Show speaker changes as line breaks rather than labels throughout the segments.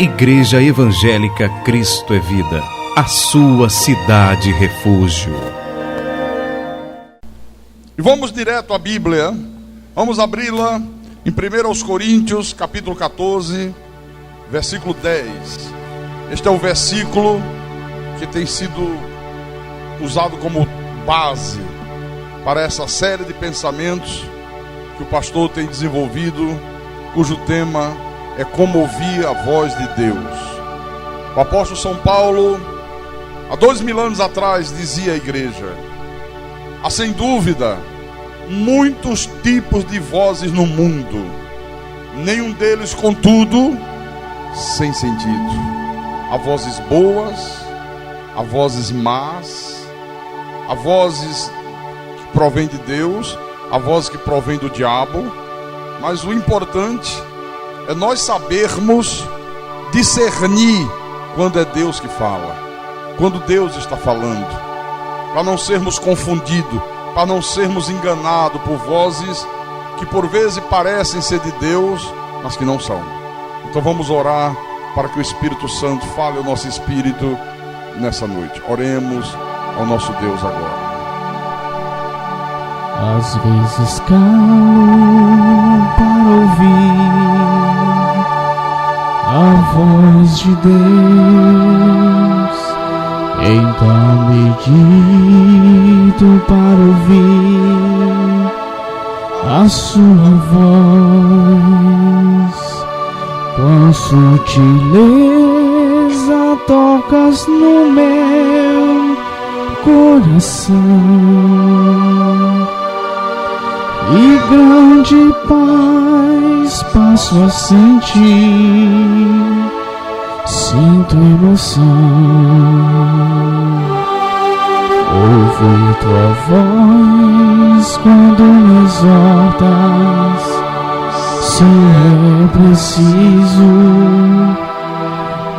Igreja Evangélica Cristo é Vida, a sua cidade refúgio.
E vamos direto à Bíblia. Vamos abri-la em 1 Coríntios, capítulo 14, versículo 10. Este é o versículo que tem sido usado como base para essa série de pensamentos que o pastor tem desenvolvido, cujo tema é como ouvir a voz de Deus. O apóstolo São Paulo, há 2000 anos atrás, dizia à igreja: há sem dúvida muitos tipos de vozes no mundo, nenhum deles, contudo, sem sentido. Há vozes boas, há vozes más, há vozes que provêm de Deus, há vozes que provêm do diabo, mas o importante é nós sabermos discernir quando é Deus que fala, quando Deus está falando, para não sermos confundidos, para não sermos enganados por vozes que por vezes parecem ser de Deus, mas que não são. Então vamos orar para que o Espírito Santo fale ao nosso espírito nessa noite. Oremos ao nosso Deus agora.
Às vezes calo para ouvir a voz de Deus, então medito para ouvir a sua voz. Com sutileza tocas no meu coração, e grande paz passo a sentir, sinto emoção. Ouvir tua voz quando me exortas, se é preciso.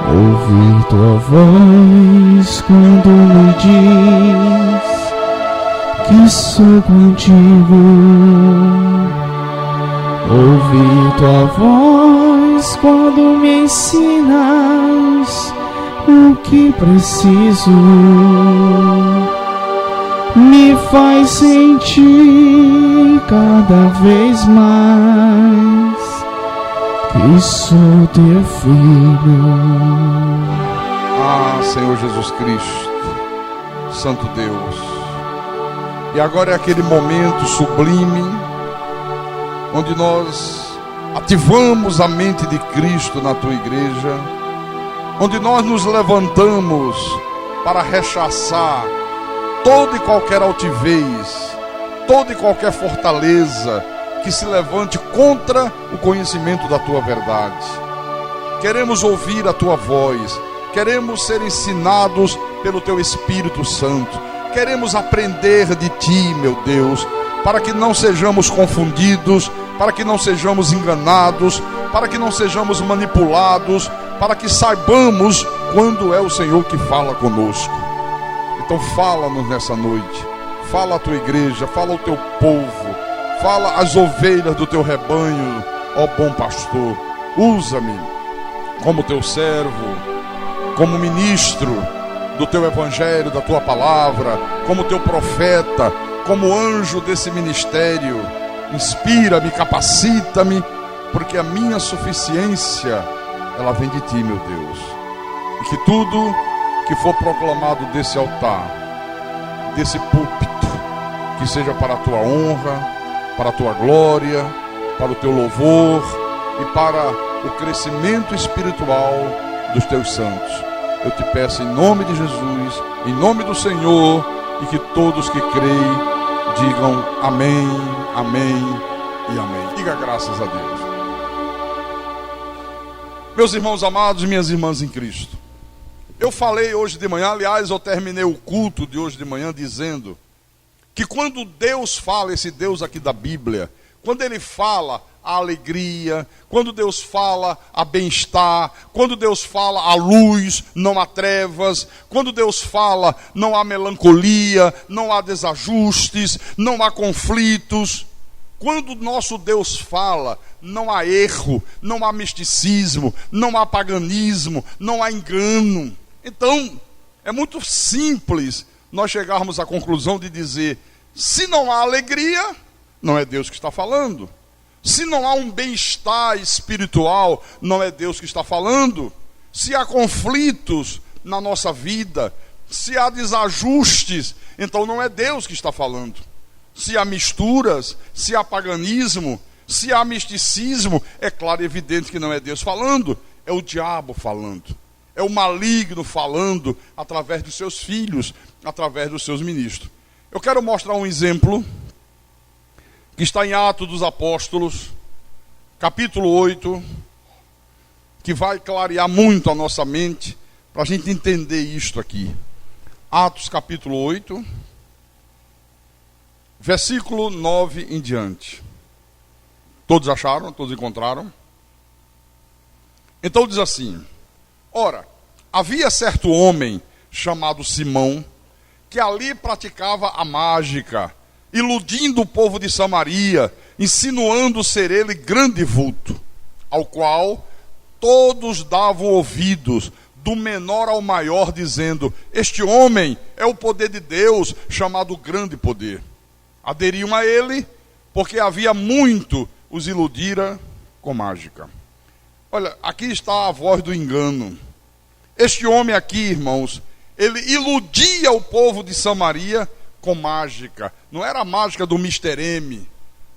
Ouvir tua voz quando me diz que sou contigo. Ouvir tua voz quando me ensinas o que preciso, me faz sentir cada vez mais que sou teu filho.
Ah, Senhor Jesus Cristo, Santo Deus. E agora é aquele momento sublime onde nós ativamos a mente de Cristo na tua igreja, onde nós nos levantamos para rechaçar toda e qualquer altivez, toda e qualquer fortaleza que se levante contra o conhecimento da tua verdade. Queremos ouvir a tua voz, queremos ser ensinados pelo teu Espírito Santo, queremos aprender de ti, meu Deus, para que não sejamos confundidos, para que não sejamos enganados, para que não sejamos manipulados, para que saibamos quando é o Senhor que fala conosco. Então fala-nos nessa noite, fala a tua igreja, fala ao teu povo, fala às ovelhas do teu rebanho, ó bom pastor. Usa-me como teu servo, como ministro do teu evangelho, da tua palavra, como teu profeta, como anjo desse ministério. Inspira-me, capacita-me, porque a minha suficiência, ela vem de ti, meu Deus. E que tudo que for proclamado desse altar, desse púlpito, que seja para a tua honra, para a tua glória, para o teu louvor e para o crescimento espiritual dos teus santos. Eu te peço em nome de Jesus, em nome do Senhor, e que todos que creem digam amém, amém e amém. Diga graças a Deus. Meus irmãos amados e minhas irmãs em Cristo, eu falei hoje de manhã, aliás, eu terminei o culto de hoje de manhã dizendo que quando Deus fala, esse Deus aqui da Bíblia, quando Ele fala a alegria, quando Deus fala a bem-estar, quando Deus fala a luz, não há trevas, quando Deus fala não há melancolia, não há desajustes, não há conflitos. Quando o nosso Deus fala, não há erro, não há misticismo, não há paganismo, não há engano. Então, é muito simples nós chegarmos à conclusão de dizer: se não há alegria, não é Deus que está falando. Se não há um bem-estar espiritual, não é Deus que está falando. Se há conflitos na nossa vida, se há desajustes, então não é Deus que está falando. Se há misturas, se há paganismo, se há misticismo, é claro e evidente que não é Deus falando, é o diabo falando. É o maligno falando através dos seus filhos, através dos seus ministros. Eu quero mostrar um exemplo que está em Atos dos Apóstolos, capítulo 8, que vai clarear muito a nossa mente, para a gente entender isto aqui. Atos capítulo 8, versículo 9 em diante. Todos acharam? Todos encontraram? Então diz assim: ora, havia certo homem chamado Simão, que ali praticava a mágica, iludindo o povo de Samaria, insinuando ser ele grande vulto, ao qual todos davam ouvidos, do menor ao maior, dizendo: este homem é o poder de Deus, chamado grande poder. Aderiam a ele, porque havia muito os iludira com mágica. Olha, aqui está a voz do engano. Este homem aqui, irmãos, ele iludia o povo de Samaria com mágica. Não era a mágica do Mr. M,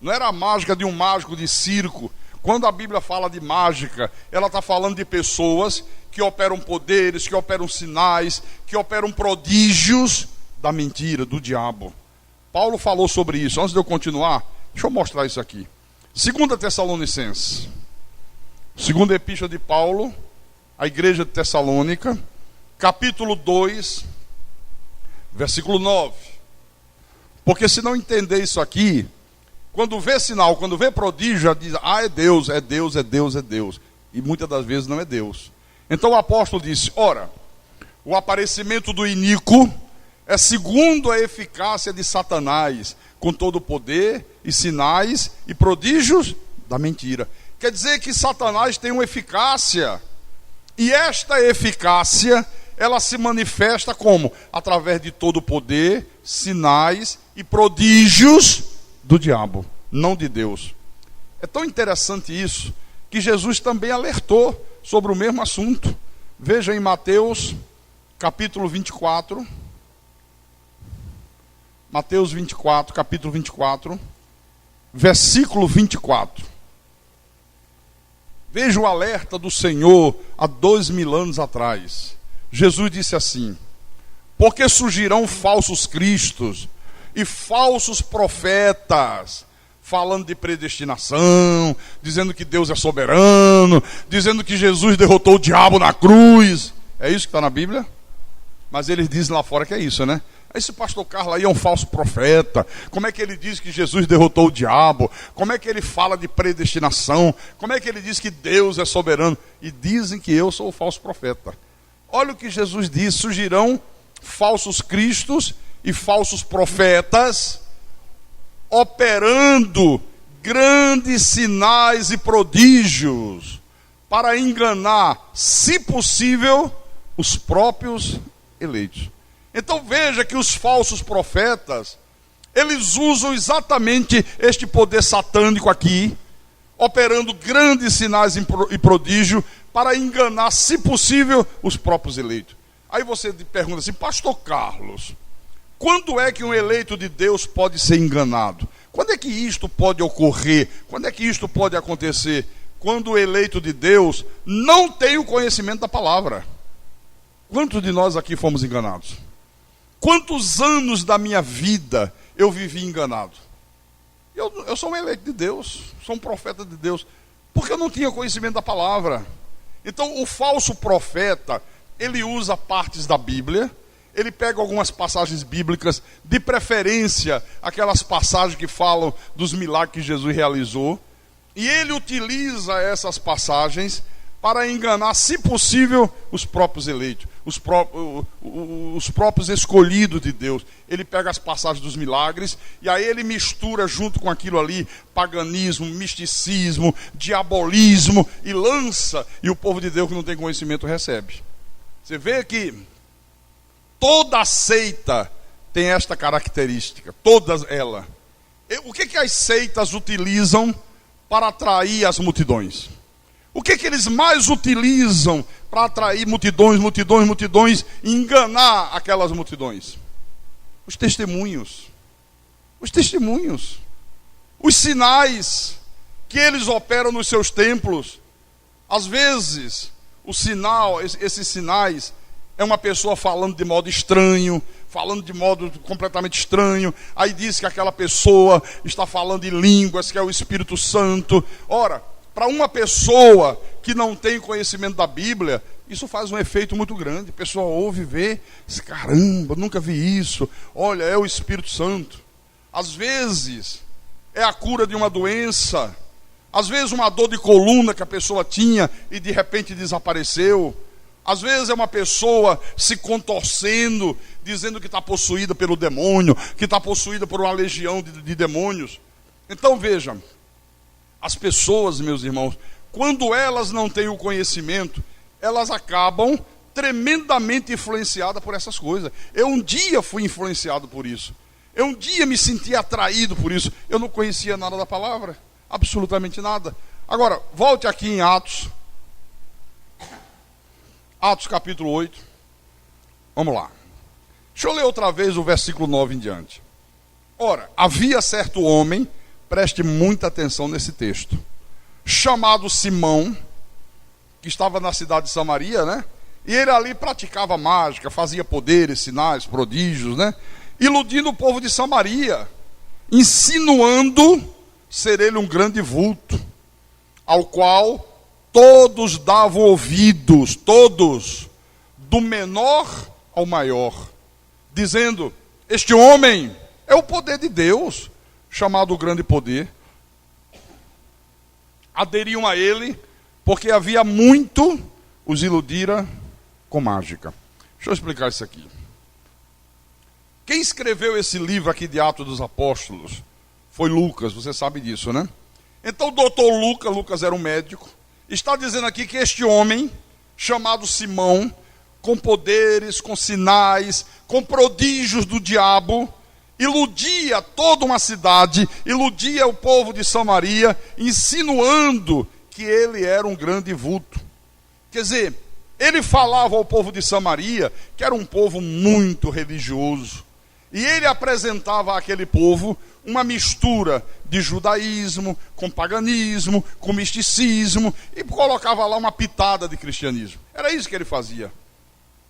não era a mágica de um mágico de circo. Quando a Bíblia fala de mágica, ela está falando de pessoas que operam poderes, que operam sinais, que operam prodígios da mentira, do diabo. Paulo falou sobre isso. Antes de eu continuar, deixa eu mostrar isso aqui. 2 Tessalonicenses, segunda epístola de Paulo à igreja de Tessalônica, capítulo 2, versículo 9. Porque se não entender isso aqui, quando vê sinal, quando vê prodígio, já diz: ah, é Deus, é Deus, é Deus, é Deus. E muitas das vezes não é Deus. Então o apóstolo disse: ora, o aparecimento do iníquo é segundo a eficácia de Satanás, com todo o poder e sinais e prodígios da mentira. Quer dizer que Satanás tem uma eficácia, e esta eficácia, ela se manifesta como? Através de todo o poder, sinais e prodígios do diabo, não de Deus. É tão interessante isso, que Jesus também alertou sobre o mesmo assunto. Veja em Mateus, capítulo 24, Mateus 24, capítulo 24, versículo 24. Veja o alerta do Senhor há 2000 anos atrás. Jesus disse assim: porque surgirão falsos cristos e falsos profetas, falando de predestinação, dizendo que Deus é soberano, dizendo que Jesus derrotou o diabo na cruz. É isso que está na Bíblia? Mas eles dizem lá fora que é isso, né? Esse pastor Carlos aí é um falso profeta. Como é que ele diz que Jesus derrotou o diabo? Como é que ele fala de predestinação? Como é que ele diz que Deus é soberano? E dizem que eu sou o falso profeta. Olha o que Jesus diz: surgirão falsos cristos e falsos profetas, operando grandes sinais e prodígios, para enganar, se possível, os próprios eleitos. Então veja que os falsos profetas, eles usam exatamente este poder satânico aqui, operando grandes sinais e prodígio, para enganar, se possível, os próprios eleitos. Aí você pergunta assim: pastor Carlos, quando é que um eleito de Deus pode ser enganado? Quando é que isto pode ocorrer? Quando é que isto pode acontecer? Quando o eleito de Deus não tem o conhecimento da palavra. Quantos de nós aqui fomos enganados? Quantos anos da minha vida eu vivi enganado? Eu sou um eleito de Deus, sou um profeta de Deus, porque eu não tinha conhecimento da palavra. Então o falso profeta, ele usa partes da Bíblia, ele pega algumas passagens bíblicas, de preferência aquelas passagens que falam dos milagres que Jesus realizou, e ele utiliza essas passagens para enganar, se possível, os próprios eleitos. os próprios escolhidos de Deus. Ele pega as passagens dos milagres e aí ele mistura junto com aquilo ali paganismo, misticismo, diabolismo e lança, e o povo de Deus que não tem conhecimento recebe. Você vê que toda seita tem esta característica, todas elas. O que as seitas utilizam para atrair as multidões? O que eles mais utilizam para atrair multidões e enganar aquelas multidões? Os testemunhos. Os testemunhos. Os sinais que eles operam nos seus templos. Às vezes, o sinal, esses sinais, é uma pessoa falando de modo estranho, falando de modo completamente estranho, aí diz que aquela pessoa está falando em línguas, que é o Espírito Santo. Ora, para uma pessoa que não tem conhecimento da Bíblia, isso faz um efeito muito grande. A pessoa ouve e vê, diz, caramba, nunca vi isso, olha, é o Espírito Santo. Às vezes, é a cura de uma doença, às vezes uma dor de coluna que a pessoa tinha e de repente desapareceu. Às vezes é uma pessoa se contorcendo, dizendo que está possuída pelo demônio, que está possuída por uma legião de demônios. Então veja, as pessoas, meus irmãos, quando elas não têm o conhecimento, elas acabam tremendamente influenciadas por essas coisas. Eu um dia fui influenciado por isso. Eu um dia me senti atraído por isso. Eu não conhecia nada da palavra, absolutamente nada. Agora, volte aqui em Atos. Atos capítulo 8, vamos lá. Deixa eu ler outra vez o versículo 9 em diante. Ora, havia certo homem, preste muita atenção nesse texto, chamado Simão, que estava na cidade de Samaria, né? E ele ali praticava mágica, fazia poderes, sinais, prodígios, né? Iludindo o povo de Samaria, insinuando ser ele um grande vulto, ao qual todos davam ouvidos, todos, do menor ao maior, dizendo, este homem é o poder de Deus, chamado o grande poder. Aderiam a ele, porque havia muito os iludira com mágica. Deixa eu explicar isso aqui. Quem escreveu esse livro aqui de Atos dos Apóstolos foi Lucas, você sabe disso, né? Então o doutor Lucas era um médico, está dizendo aqui que este homem, chamado Simão, com poderes, com sinais, com prodígios do diabo, iludia toda uma cidade, iludia o povo de Samaria, insinuando que ele era um grande vulto. Quer dizer, ele falava ao povo de Samaria que era um povo muito religioso, e ele apresentava àquele povo uma mistura de judaísmo, com paganismo, com misticismo, e colocava lá uma pitada de cristianismo. Era isso que ele fazia.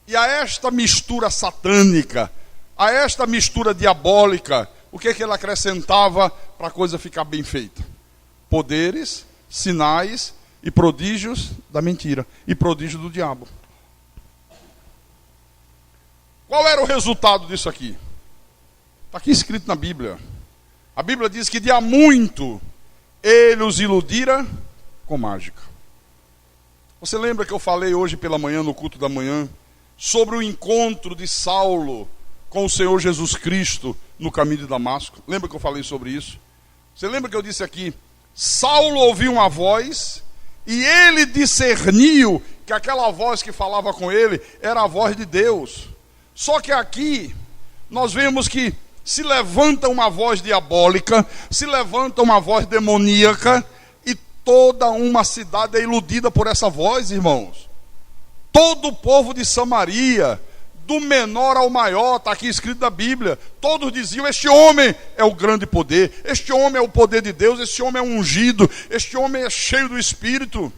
E a esta mistura satânica, a esta mistura diabólica, o que ele acrescentava para a coisa ficar bem feita? Poderes, sinais e prodígios da mentira, e prodígios do diabo. Qual era o resultado disso aqui? Está aqui escrito na Bíblia. A Bíblia diz que de há muito ele os iludira com mágica. Você lembra que eu falei hoje pela manhã, no culto da manhã, sobre o encontro de Saulo com o Senhor Jesus Cristo no caminho de Damasco? Lembra que eu falei sobre isso? Você lembra que eu disse aqui, Saulo ouviu uma voz e ele discerniu que aquela voz que falava com ele era a voz de Deus. Só que aqui nós vemos que se levanta uma voz diabólica, se levanta uma voz demoníaca, e toda uma cidade é iludida por essa voz, irmãos. Todo o povo de Samaria, do menor ao maior, está aqui escrito na Bíblia, todos diziam, este homem é o grande poder, este homem é o poder de Deus, este homem é ungido, este homem é cheio do Espírito.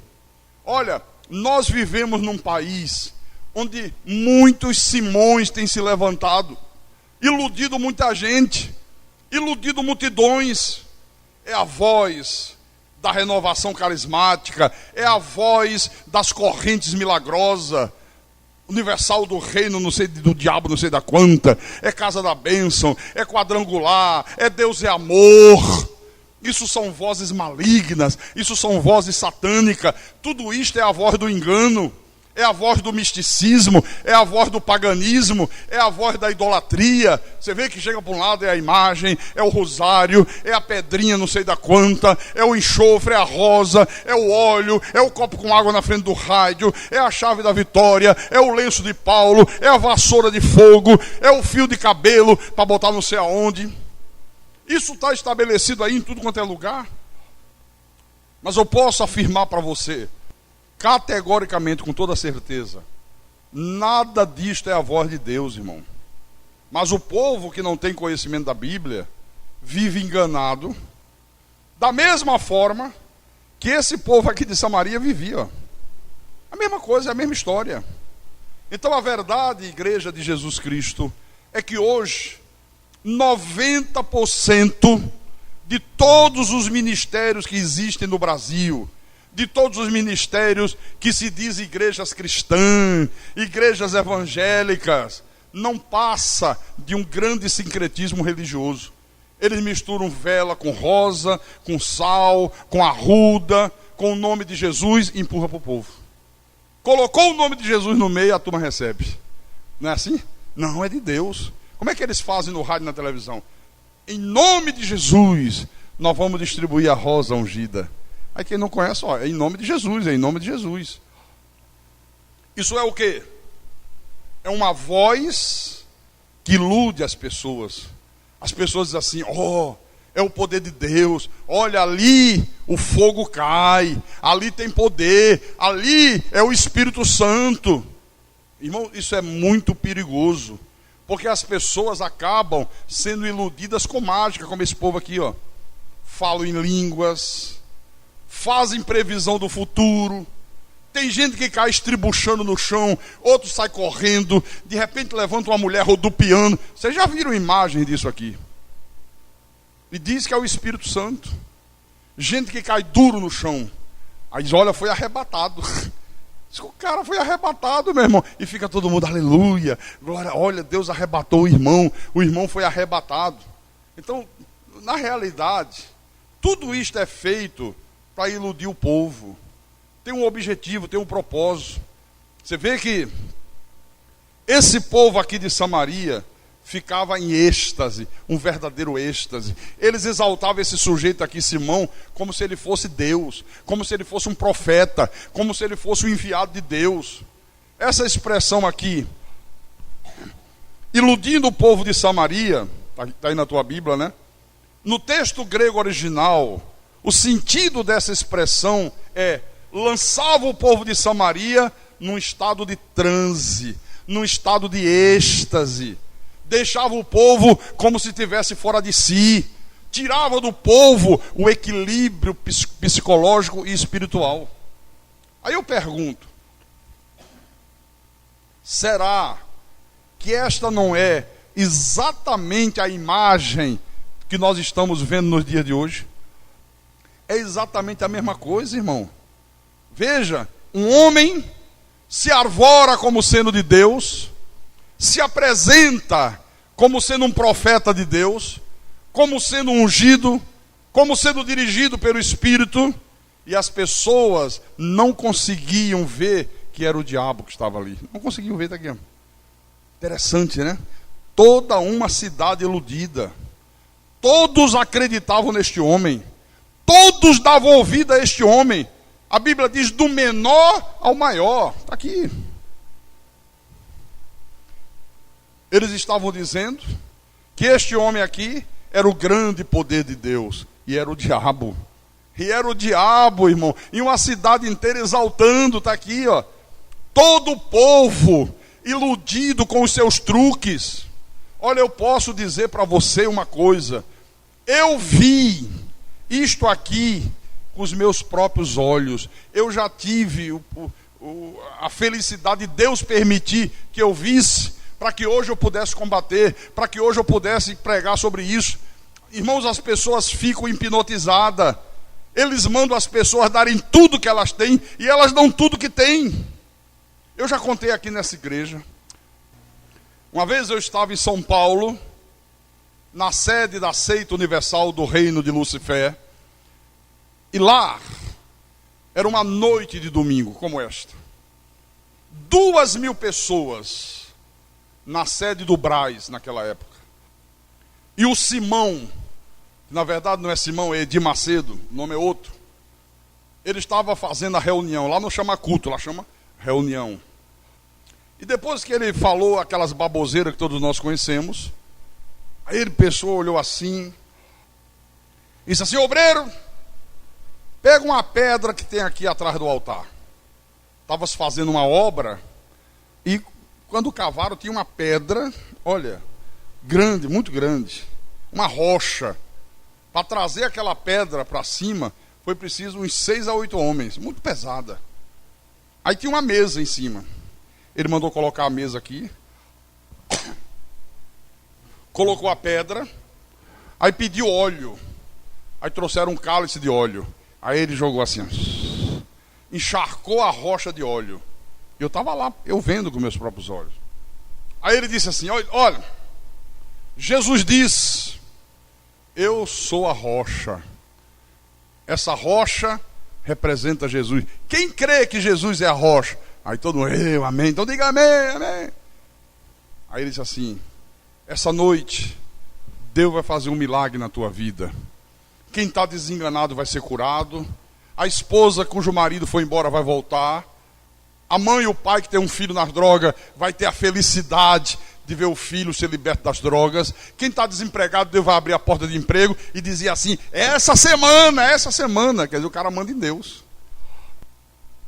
Olha, nós vivemos num país onde muitos Simões têm se levantado, iludido muita gente, iludido multidões. É a voz da renovação carismática, é a voz das correntes milagrosas, Universal do Reino, não sei do diabo, não sei da quanta, é Casa da Bênção, é Quadrangular, é Deus é Amor. Isso são vozes malignas, isso são vozes satânicas, tudo isto é a voz do engano, é a voz do misticismo, é a voz do paganismo, é a voz da idolatria. Você vê que chega para um lado, é a imagem, é o rosário, é a pedrinha não sei da quanta, é o enxofre, é a rosa, é o óleo, é o copo com água na frente do rádio, é a chave da vitória, é o lenço de Paulo, é a vassoura de fogo, é o fio de cabelo para botar não sei aonde. Isso está estabelecido aí em tudo quanto é lugar. Mas eu posso afirmar para você, categoricamente, com toda certeza, nada disto é a voz de Deus, irmão. Mas o povo que não tem conhecimento da Bíblia vive enganado, da mesma forma que esse povo aqui de Samaria vivia. A mesma coisa, a mesma história. Então a verdade, igreja de Jesus Cristo, é que hoje 90% de todos os ministérios que existem no Brasil, de todos os ministérios que se diz igrejas cristãs, igrejas evangélicas, não passa de um grande sincretismo religioso. Eles misturam vela com rosa, com sal, com arruda, com o nome de Jesus e empurra para o povo. Colocou o nome de Jesus no meio, a turma recebe. Não é assim? Não, é de Deus. Como é que eles fazem no rádio e na televisão? Em nome de Jesus, nós vamos distribuir a rosa ungida. Aí quem não conhece, ó, é em nome de Jesus, é em nome de Jesus. Isso é o quê? É uma voz que ilude as pessoas. As pessoas dizem assim, ó, é o poder de Deus. Olha, ali o fogo cai, ali tem poder, ali é o Espírito Santo. Irmão, isso é muito perigoso. Porque as pessoas acabam sendo iludidas com mágica, como esse povo aqui, ó. Falam em línguas, fazem previsão do futuro. Tem gente que cai estribuchando no chão, outro sai correndo, de repente levanta uma mulher rodopiando. Vocês já viram imagem disso aqui? E diz que é o Espírito Santo. Gente que cai duro no chão. Aí diz, olha, foi arrebatado. O cara foi arrebatado, meu irmão. E fica todo mundo, aleluia, glória, olha, Deus arrebatou o irmão foi arrebatado. Então, na realidade, tudo isto é feito para iludir o povo. Tem um objetivo, tem um propósito. Você vê que esse povo aqui de Samaria ficava em êxtase, um verdadeiro êxtase. Eles exaltavam esse sujeito aqui, Simão, como se ele fosse Deus, como se ele fosse um profeta, como se ele fosse o enviado de Deus. Essa expressão aqui, iludindo o povo de Samaria, está aí na tua Bíblia, né? No texto grego original, o sentido dessa expressão é, lançava o povo de Samaria num estado de transe, num estado de êxtase. Deixava o povo como se estivesse fora de si. Tirava do povo o equilíbrio psicológico e espiritual. Aí eu pergunto, será que esta não é exatamente a imagem que nós estamos vendo nos dias de hoje? É exatamente a mesma coisa, irmão. Veja, um homem se arvora como sendo de Deus, se apresenta como sendo um profeta de Deus, como sendo ungido, como sendo dirigido pelo Espírito, e as pessoas não conseguiam ver que era o diabo que estava ali. Não conseguiam ver, tá aqui. Interessante, né? Toda uma cidade iludida. Todos acreditavam neste homem. Todos davam ouvido a este homem. A Bíblia diz do menor ao maior. Está aqui. Eles estavam dizendo que este homem aqui era o grande poder de Deus. E era o diabo. E era o diabo, irmão. E uma cidade inteira exaltando. Está aqui, ó. Todo o povo iludido com os seus truques. Olha, eu posso dizer para você uma coisa. Eu vi isto aqui com os meus próprios olhos. Eu já tive a felicidade de Deus permitir que eu visse, para que hoje eu pudesse combater, para que hoje eu pudesse pregar sobre isso. Irmãos, as pessoas ficam hipnotizadas. Eles mandam as pessoas darem tudo que elas têm, e elas dão tudo que têm. Eu já contei aqui nessa igreja. Uma vez eu estava em São Paulo, na sede da seita universal do reino de Lucifer, e lá era uma noite de domingo como esta. 2.000 pessoas na sede do Brás naquela época. E o Simão, na verdade não é Simão, é Edir Macedo, o nome é outro. Ele estava fazendo a reunião, lá não chama culto, lá chama reunião. E depois que ele falou aquelas baboseiras que todos nós conhecemos, aí ele pensou, olhou assim, e disse assim: obreiro, pega uma pedra que tem aqui atrás do altar. Estava se fazendo uma obra, e quando cavaram tinha uma pedra, olha, grande, muito grande, uma rocha. Para trazer aquela pedra para cima, foi preciso uns 6 a 8 homens, muito pesada. Aí tinha uma mesa em cima. Ele mandou colocar a mesa aqui, colocou a pedra, aí pediu óleo. Aí trouxeram um cálice de óleo. Aí ele jogou assim, encharcou a rocha de óleo. Eu estava lá, eu vendo com meus próprios olhos. Aí ele disse assim: olha, Jesus disse: eu sou a rocha. Essa rocha representa Jesus. Quem crê que Jesus é a rocha? Aí todo mundo, eu, amém. Então diga amém, amém. Aí ele disse assim: essa noite Deus vai fazer um milagre na tua vida. Quem está desenganado vai ser curado. A esposa cujo marido foi embora vai voltar. A mãe e o pai que tem um filho nas drogas vai ter a felicidade de ver o filho ser liberto das drogas. Quem está desempregado, Deus vai abrir a porta de emprego e dizer assim: essa semana. Quer dizer, o cara manda em Deus.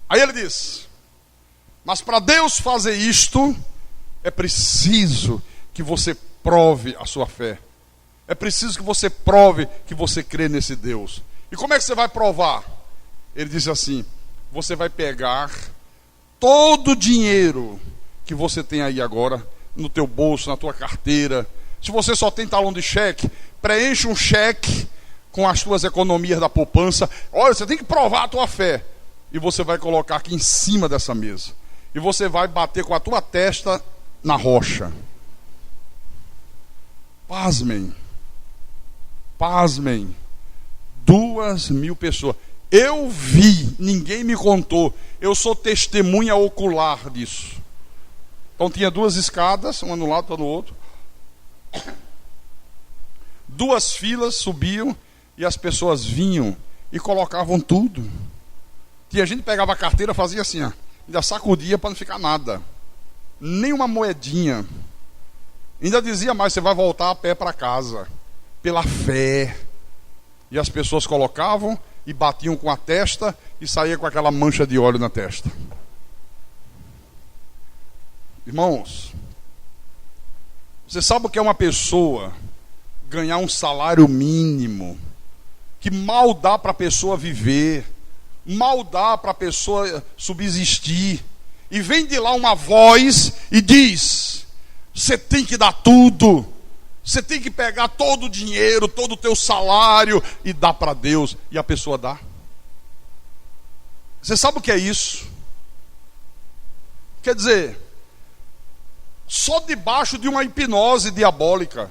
Aí ele diz: mas para Deus fazer isto, é preciso que você prove a sua fé. É preciso que você prove que você crê nesse Deus. E como é que você vai provar? Ele disse assim: você vai pegar todo o dinheiro que você tem aí agora, no teu bolso, na tua carteira. Se você só tem talão de cheque, preenche um cheque com as tuas economias da poupança. Olha, você tem que provar a tua fé. E você vai colocar aqui em cima dessa mesa. E você vai bater com a tua testa na rocha. Pasmem. 2.000 pessoas. Eu vi, ninguém me contou. Eu sou testemunha ocular disso. Então tinha 2 escadas, uma no lado, outra no outro. 2 filas subiam e as pessoas vinham e colocavam tudo. Tinha gente que pegava a carteira, fazia assim, ó, ainda sacudia para não ficar nada. Nem uma moedinha. Ainda dizia mais: você vai voltar a pé para casa. Pela fé. E as pessoas colocavam e batiam com a testa e saía com aquela mancha de óleo na testa. Irmãos, você sabe o que é uma pessoa ganhar um salário mínimo, que mal dá para a pessoa viver, mal dá para a pessoa subsistir, e vem de lá uma voz e diz: você tem que dar tudo, você tem que pegar todo o dinheiro, todo o teu salário e dar para Deus. E a pessoa dá. Você sabe o que é isso? Quer dizer, só debaixo de uma hipnose diabólica.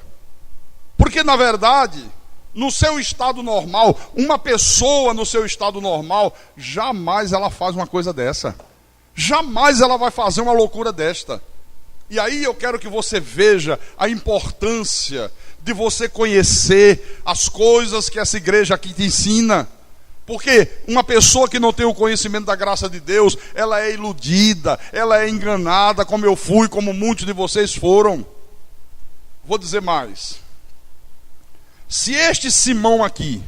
Porque na verdade, no seu estado normal, uma pessoa no seu estado normal, jamais ela faz uma coisa dessa. Jamais ela vai fazer uma loucura desta. E aí eu quero que você veja a importância de você conhecer as coisas que essa igreja aqui te ensina. Porque uma pessoa que não tem o conhecimento da graça de Deus, ela é iludida, ela é enganada, como eu fui, como muitos de vocês foram. Vou dizer mais. Se este Simão aqui,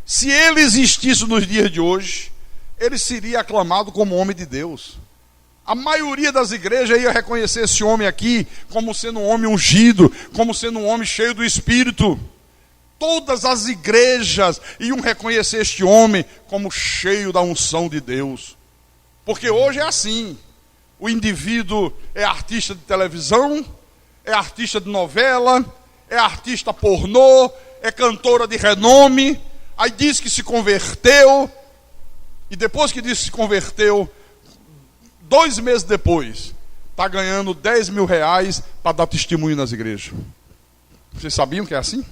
se ele existisse nos dias de hoje, ele seria aclamado como homem de Deus. A maioria das igrejas ia reconhecer esse homem aqui como sendo um homem ungido, como sendo um homem cheio do Espírito. Todas as igrejas iam reconhecer este homem como cheio da unção de Deus. Porque hoje é assim. O indivíduo é artista de televisão, é artista de novela, é artista pornô, é cantora de renome, aí diz que se converteu, e depois que diz que se converteu, 2 meses depois, está ganhando 10 mil reais para dar testemunho nas igrejas. Vocês sabiam que é assim?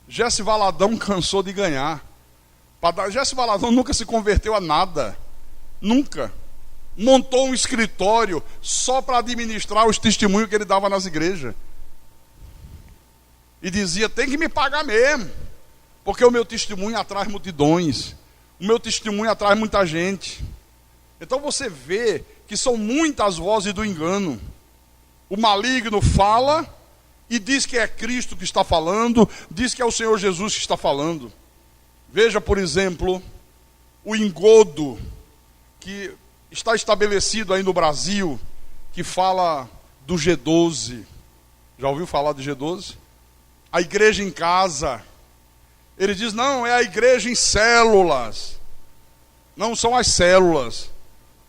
Jesse Valadão cansou de ganhar. Jesse Valadão nunca se converteu a nada. Nunca. montou um escritório só para administrar os testemunhos que ele dava nas igrejas. E dizia, tem que me pagar mesmo, porque o meu testemunho atrai multidões, o meu testemunho atrai muita gente. Então você vê que são muitas vozes do engano. O maligno fala e diz que é Cristo que está falando, diz que é o Senhor Jesus que está falando. Veja, por exemplo, o engodo que está estabelecido aí no Brasil, que fala do G12. Já ouviu falar de G12? A igreja em casa. Ele diz, não, é a igreja em células. Não são as células.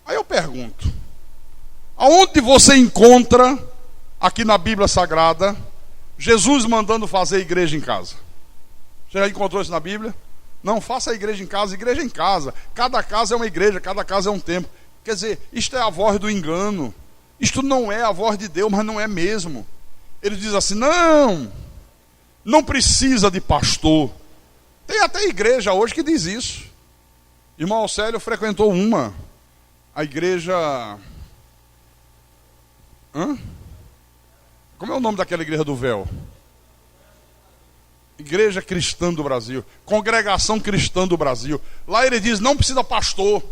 Aí eu pergunto, aonde você encontra, aqui na Bíblia Sagrada, Jesus mandando fazer igreja em casa? Você já encontrou isso na Bíblia? Não, faça a igreja em casa, igreja em casa. Cada casa é uma igreja, cada casa é um templo. Quer dizer, isto é a voz do engano. Isto não é a voz de Deus, mas não é mesmo. Ele diz assim, não precisa de pastor. Tem até igreja hoje que diz isso. Irmão Célio frequentou a igreja... Como é o nome daquela igreja do véu? Igreja Cristã do Brasil, Congregação Cristã do Brasil. Lá ele diz, não precisa pastor.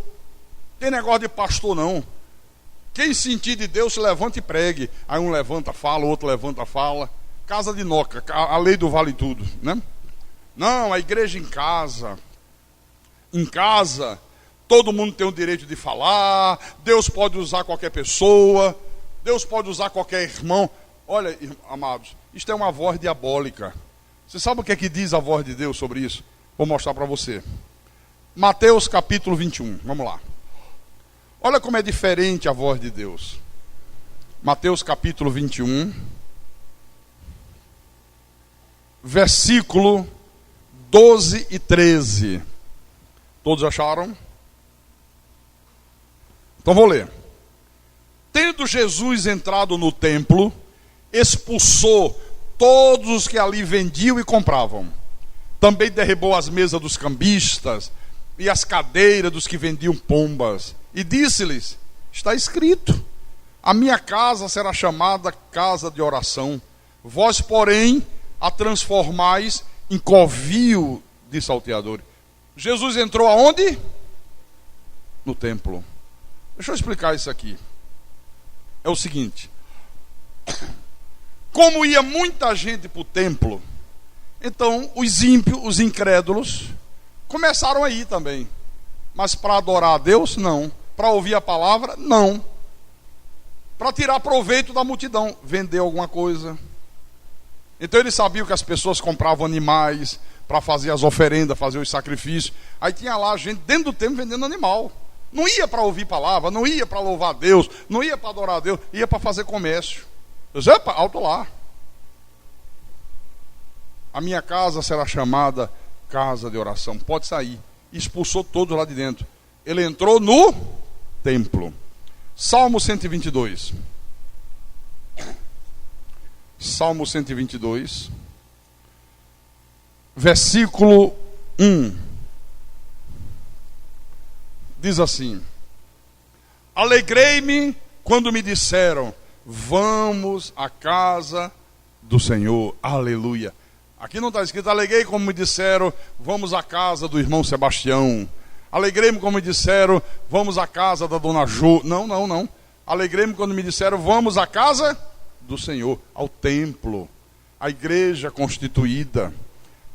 Tem negócio de pastor não. Quem sentir de Deus se levanta e pregue. Aí um levanta, fala, o outro levanta, fala. Casa de Noca, a lei do vale tudo, né? Não, a igreja em casa. Em casa, todo mundo tem o direito de falar. Deus pode usar qualquer pessoa. Deus pode usar qualquer irmão. Olha, amados, isto é uma voz diabólica. Você sabe o que é que diz a voz de Deus sobre isso? Vou mostrar para você. Mateus capítulo 21, vamos lá. Olha como é diferente a voz de Deus. Mateus capítulo 21, versículo 12 e 13. Todos acharam? Então vou ler. Tendo Jesus entrado no templo, expulsou todos os que ali vendiam e compravam. Também derrubou as mesas dos cambistas e as cadeiras dos que vendiam pombas. E disse-lhes, está escrito, a minha casa será chamada casa de oração. Vós, porém, a transformais em covil de salteadores. Jesus entrou aonde? No templo. Deixa eu explicar isso aqui. É o seguinte... Como ia muita gente para o templo, então os ímpios, os incrédulos, começaram a ir também. Mas para adorar a Deus, não. Para ouvir a palavra, não. Para tirar proveito da multidão, vender alguma coisa. Então eles sabiam que as pessoas compravam animais para fazer as oferendas, fazer os sacrifícios. Aí tinha lá gente dentro do templo vendendo animal. Não ia para ouvir palavra, não ia para louvar a Deus, não ia para adorar a Deus, ia para fazer comércio. Epa, alto lá. A minha casa será chamada casa de oração. Pode sair. Expulsou todos lá de dentro. Ele entrou no templo. Salmo 122. Salmo 122. Versículo 1. Diz assim: alegrei-me quando me disseram, vamos à casa do Senhor. Aleluia. Aqui não está escrito, alegrei como me disseram, vamos à casa do irmão Sebastião. Alegrei-me como me disseram, vamos à casa da dona Jo. Não. Alegrei-me quando me disseram, vamos à casa do Senhor, ao templo, à igreja constituída.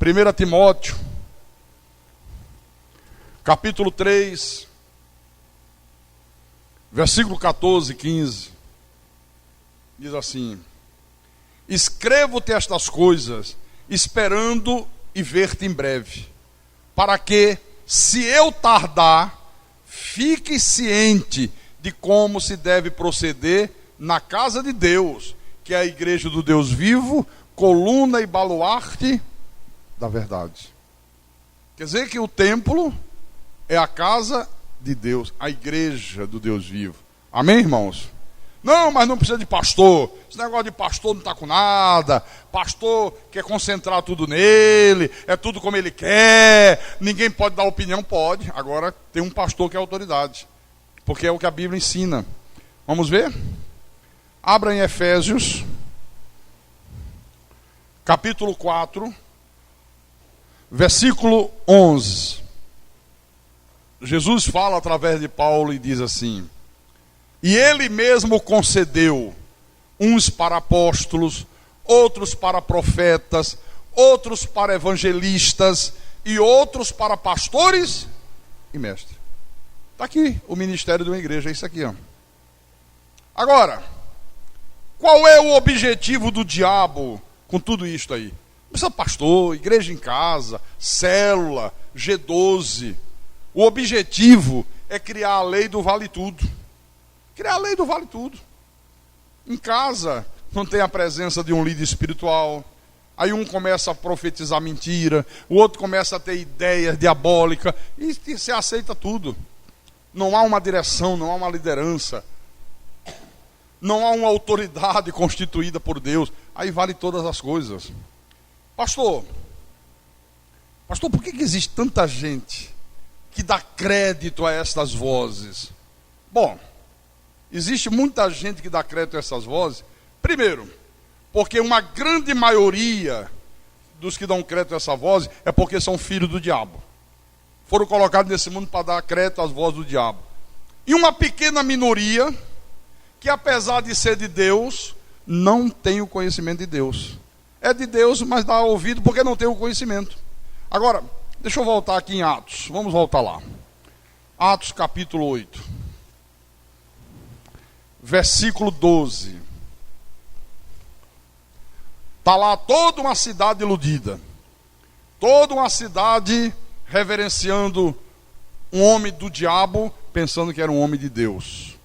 1 Timóteo, capítulo 3, versículo 14 e 15. Diz assim: escrevo-te estas coisas, esperando e ver-te em breve, para que, se eu tardar, fique ciente de como se deve proceder na casa de Deus, que é a igreja do Deus vivo, coluna e baluarte da verdade. Quer dizer que o templo é a casa de Deus, a igreja do Deus vivo. Amém, irmãos? Não, mas não precisa de pastor. Esse negócio de pastor não está com nada. Pastor quer concentrar tudo nele. É tudo como ele quer. Ninguém pode dar opinião. Pode. Agora tem um pastor que é autoridade. porque é o que a Bíblia ensina. Vamos ver? Abra em Efésios, capítulo 4, versículo 11. Jesus fala através de Paulo e diz assim: e ele mesmo concedeu uns para apóstolos, outros para profetas, outros para evangelistas e outros para pastores e mestres. Está aqui o ministério de uma igreja, é isso aqui, ó. Agora, qual é o objetivo do diabo com tudo isto aí? Não precisa pastor, igreja em casa, célula, G12. O objetivo é criar a lei do vale tudo. Criar a lei do vale tudo. Em casa não tem a presença de um líder espiritual. Aí um começa a profetizar mentira, o outro começa a ter ideias diabólicas, e você aceita tudo. Não há uma direção, não há uma liderança, não há uma autoridade constituída por Deus. Aí vale todas as coisas. Pastor, por que existe tanta gente que dá crédito a estas vozes? Bom, existe muita gente que dá crédito a essas vozes. Primeiro, porque uma grande maioria dos que dão crédito a essa voz é porque são filhos do diabo. Foram colocados nesse mundo para dar crédito às vozes do diabo. E uma pequena minoria que, apesar de ser de Deus, não tem o conhecimento de Deus. É de Deus, mas dá ouvido porque não tem o conhecimento. Agora, deixa eu voltar aqui em Atos. Vamos voltar lá. Atos capítulo 8. Versículo 12. Está lá toda uma cidade iludida. Toda uma cidade reverenciando um homem do diabo, pensando que era um homem de Deus.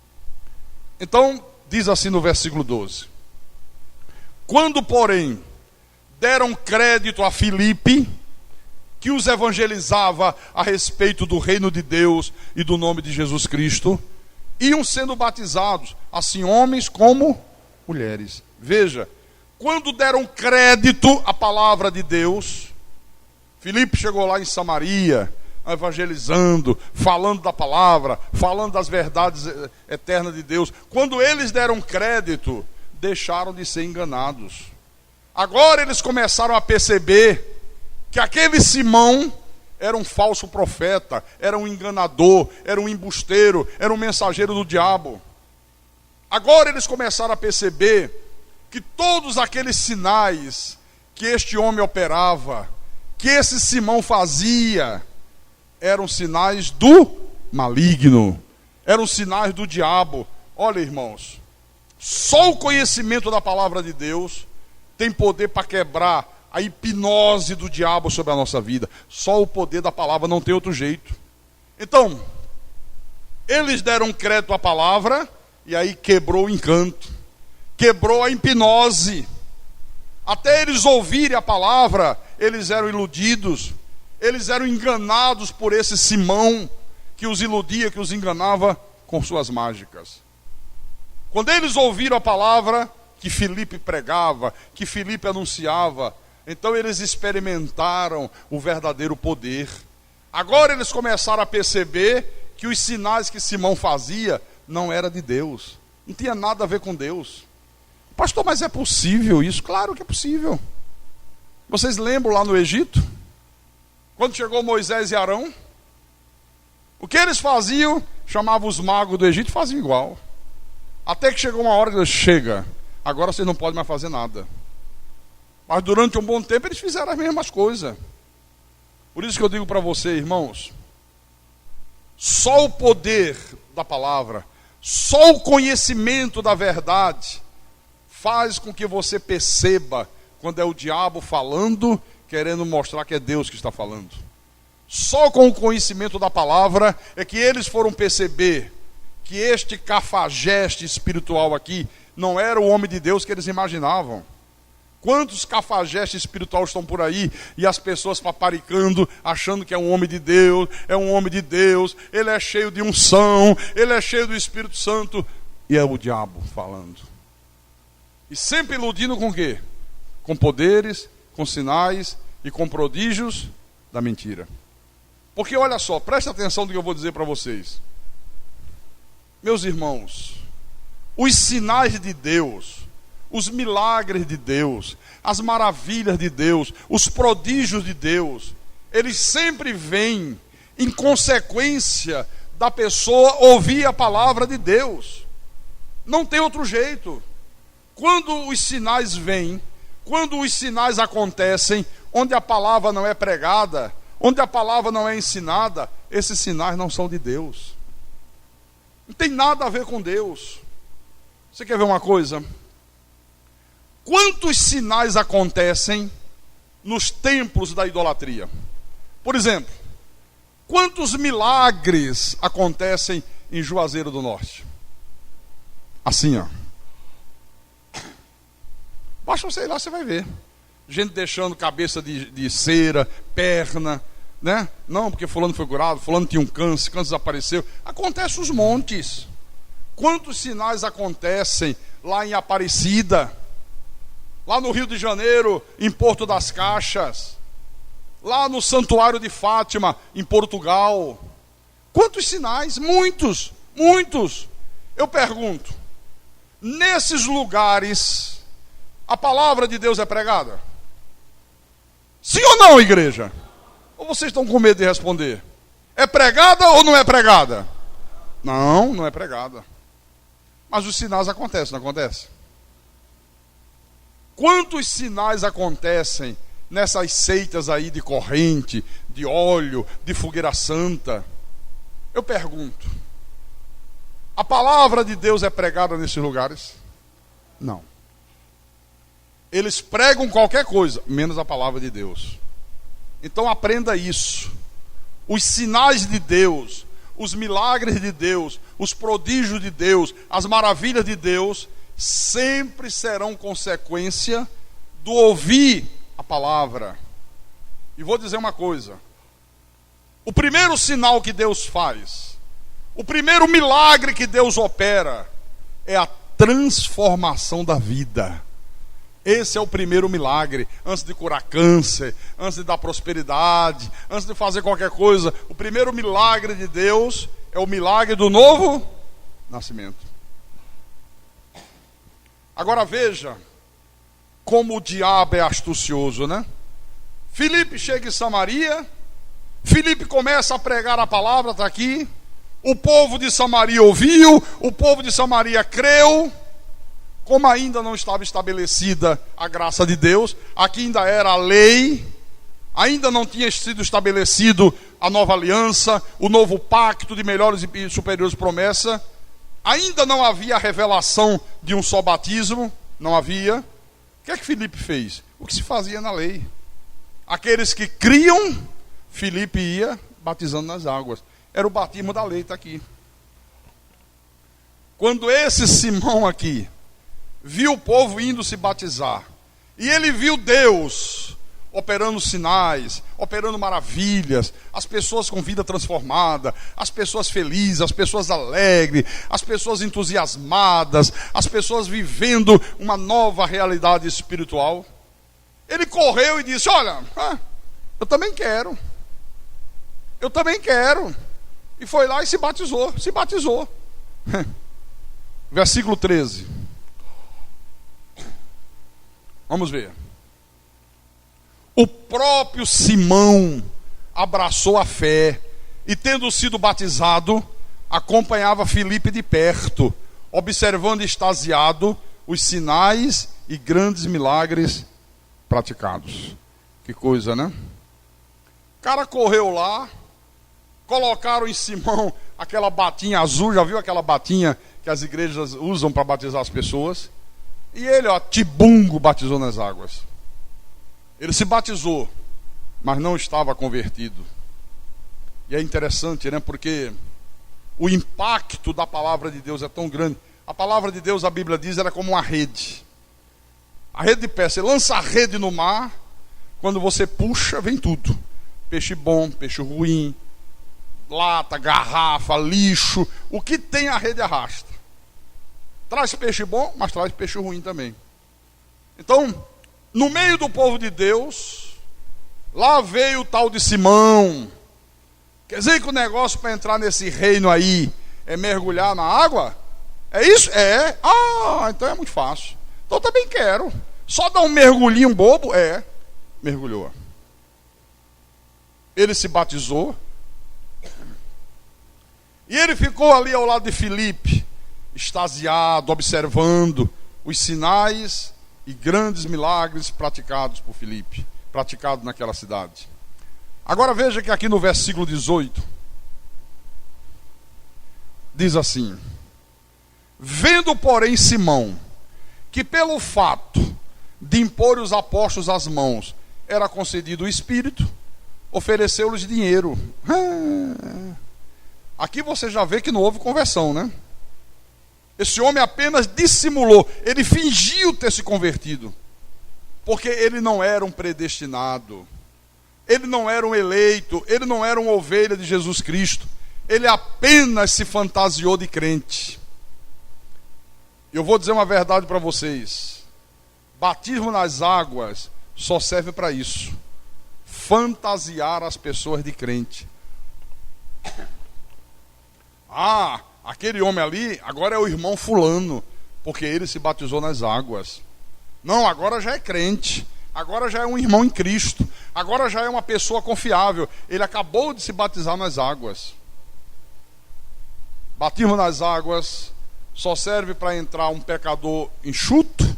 Então, diz assim no versículo 12. Quando, porém, deram crédito a Filipe, que os evangelizava a respeito do reino de Deus e do nome de Jesus Cristo, iam sendo batizados, assim homens como mulheres. Veja, quando deram crédito à palavra de Deus, Filipe chegou lá em Samaria, evangelizando, falando da palavra, falando das verdades eternas de Deus. Quando eles deram crédito, deixaram de ser enganados. Agora eles começaram a perceber que aquele Simão era um falso profeta, era um enganador, era um embusteiro, era um mensageiro do diabo. Agora eles começaram a perceber que todos aqueles sinais que este homem operava, que esse Simão fazia, eram sinais do maligno, eram sinais do diabo. Olha, irmãos, só o conhecimento da palavra de Deus tem poder para quebrar a hipnose do diabo sobre a nossa vida. Só o poder da palavra, não tem outro jeito. Então, eles deram crédito à palavra e aí quebrou o encanto, quebrou a hipnose. Até eles ouvirem a palavra, eles eram iludidos, eles eram enganados por esse Simão que os iludia, que os enganava com suas mágicas. Quando eles ouviram a palavra que Filipe pregava, que Filipe anunciava, então eles experimentaram o verdadeiro poder. Agora eles começaram a perceber que os sinais que Simão fazia não era de Deus, não tinha nada a ver com Deus. Pastor, mas é possível isso? Claro que é possível. Vocês lembram lá no Egito? Quando chegou Moisés e Arão, o que eles faziam? Chamavam os magos do Egito e faziam igual. Até que chegou uma hora que Deus chega, agora vocês não podem mais fazer nada. Mas durante um bom tempo eles fizeram as mesmas coisas. Por isso que eu digo para você, irmãos, só o poder da palavra, só o conhecimento da verdade faz com que você perceba quando é o diabo falando, querendo mostrar que é Deus que está falando. Só com o conhecimento da palavra é que eles foram perceber que este cafajeste espiritual aqui não era o homem de Deus que eles imaginavam. Quantos cafajestes espirituais estão por aí e as pessoas paparicando, achando que é um homem de Deus, é um homem de Deus, ele é cheio de unção, ele é cheio do Espírito Santo, e é o diabo falando. E sempre iludindo com o quê? Com poderes, com sinais e com prodígios da mentira. Porque olha só, presta atenção no que eu vou dizer para vocês. Meus irmãos, os sinais de Deus, os milagres de Deus, as maravilhas de Deus, os prodígios de Deus, eles sempre vêm em consequência da pessoa ouvir a palavra de Deus. Não tem outro jeito. Quando os sinais vêm, quando os sinais acontecem, onde a palavra não é pregada, onde a palavra não é ensinada, esses sinais não são de Deus. Não tem nada a ver com Deus. Você quer ver uma coisa? Quantos sinais acontecem nos templos da idolatria? Por exemplo, quantos milagres acontecem em Juazeiro do Norte? Assim, ó. Basta você ir lá, você vai ver. Gente deixando cabeça de cera, perna, né? Não, porque fulano foi curado, fulano tinha um câncer desapareceu. Acontece os montes. Quantos sinais acontecem lá em Aparecida, lá no Rio de Janeiro, em Porto das Caixas, lá no Santuário de Fátima, em Portugal. Quantos sinais? Muitos, muitos. Eu pergunto, nesses lugares, a palavra de Deus é pregada? Sim ou não, igreja? Ou vocês estão com medo de responder? É pregada ou não é pregada? Não, não é pregada. Mas os sinais acontecem, não acontece? Quantos sinais acontecem nessas seitas aí de corrente, de óleo, de fogueira santa? Eu pergunto, a palavra de Deus é pregada nesses lugares? Não. Eles pregam qualquer coisa, menos a palavra de Deus. Então aprenda isso. Os sinais de Deus, os milagres de Deus, os prodígios de Deus, as maravilhas de Deus, sempre serão consequência do ouvir a palavra. E vou dizer uma coisa. O primeiro sinal que Deus faz, o primeiro milagre que Deus opera, é a transformação da vida. Esse é o primeiro milagre. Antes de curar câncer, antes de dar prosperidade, antes de fazer qualquer coisa, o primeiro milagre de Deus é o milagre do novo nascimento. Agora veja como o diabo é astucioso, né? Filipe chega em Samaria, Filipe começa a pregar a palavra, está aqui. O povo de Samaria ouviu, o povo de Samaria creu. Como ainda não estava estabelecida a graça de Deus, aqui ainda era a lei, ainda não tinha sido estabelecido a nova aliança, o novo pacto de melhores e superiores promessas, ainda não havia a revelação de um só batismo, não havia. O que é que Filipe fez? O que se fazia na lei. Aqueles que criam, Filipe ia batizando nas águas. Era o batismo da lei, está aqui. Quando esse Simão aqui viu o povo indo se batizar, e ele viu Deus operando sinais, operando maravilhas, as pessoas com vida transformada, as pessoas felizes, as pessoas alegres, as pessoas entusiasmadas, as pessoas vivendo uma nova realidade espiritual, ele correu e disse: olha, eu também quero, e foi lá e se batizou. Versículo 13. Vamos ver. O próprio Simão abraçou a fé e, tendo sido batizado, acompanhava Filipe de perto, observando extasiado os sinais e grandes milagres praticados. Que coisa, né? O cara correu lá, colocaram em Simão aquela batinha azul, já viu aquela batinha que as igrejas usam para batizar as pessoas? E ele, tibungo, batizou nas águas. Ele se batizou, mas não estava convertido. E é interessante, né? Porque o impacto da palavra de Deus é tão grande. A palavra de Deus, a Bíblia diz, era como uma rede. A rede de pé, você lança a rede no mar, quando você puxa, vem tudo. Peixe bom, peixe ruim, lata, garrafa, lixo. O que tem a rede arrasta. Traz peixe bom, mas traz peixe ruim também. Então, no meio do povo de Deus, lá veio o tal de Simão. Quer dizer que o negócio para entrar nesse reino aí é mergulhar na água? É isso? É. Ah, então é muito fácil. Então eu também quero. Só dar um mergulhinho bobo? É. Mergulhou. Ele se batizou. E ele ficou ali ao lado de Filipe, extasiado, observando os sinais e grandes milagres praticados por Filipe, praticados naquela cidade. Agora veja que aqui no versículo 18, diz assim: vendo, porém, Simão, que pelo fato de impor os apóstolos as mãos era concedido o Espírito, ofereceu-lhes dinheiro. Aqui você já vê que não houve conversão, né? Esse homem apenas dissimulou, ele fingiu ter se convertido, porque ele não era um predestinado, ele não era um eleito, ele não era uma ovelha de Jesus Cristo, ele apenas se fantasiou de crente. Eu vou dizer uma verdade para vocês: batismo nas águas só serve para isso, fantasiar as pessoas de crente. Ah, aquele homem ali agora é o irmão fulano, porque ele se batizou nas águas. Não, agora já é crente, agora já é um irmão em Cristo, agora já é uma pessoa confiável, ele acabou de se batizar nas águas. Batismo nas águas só serve para entrar um pecador enxuto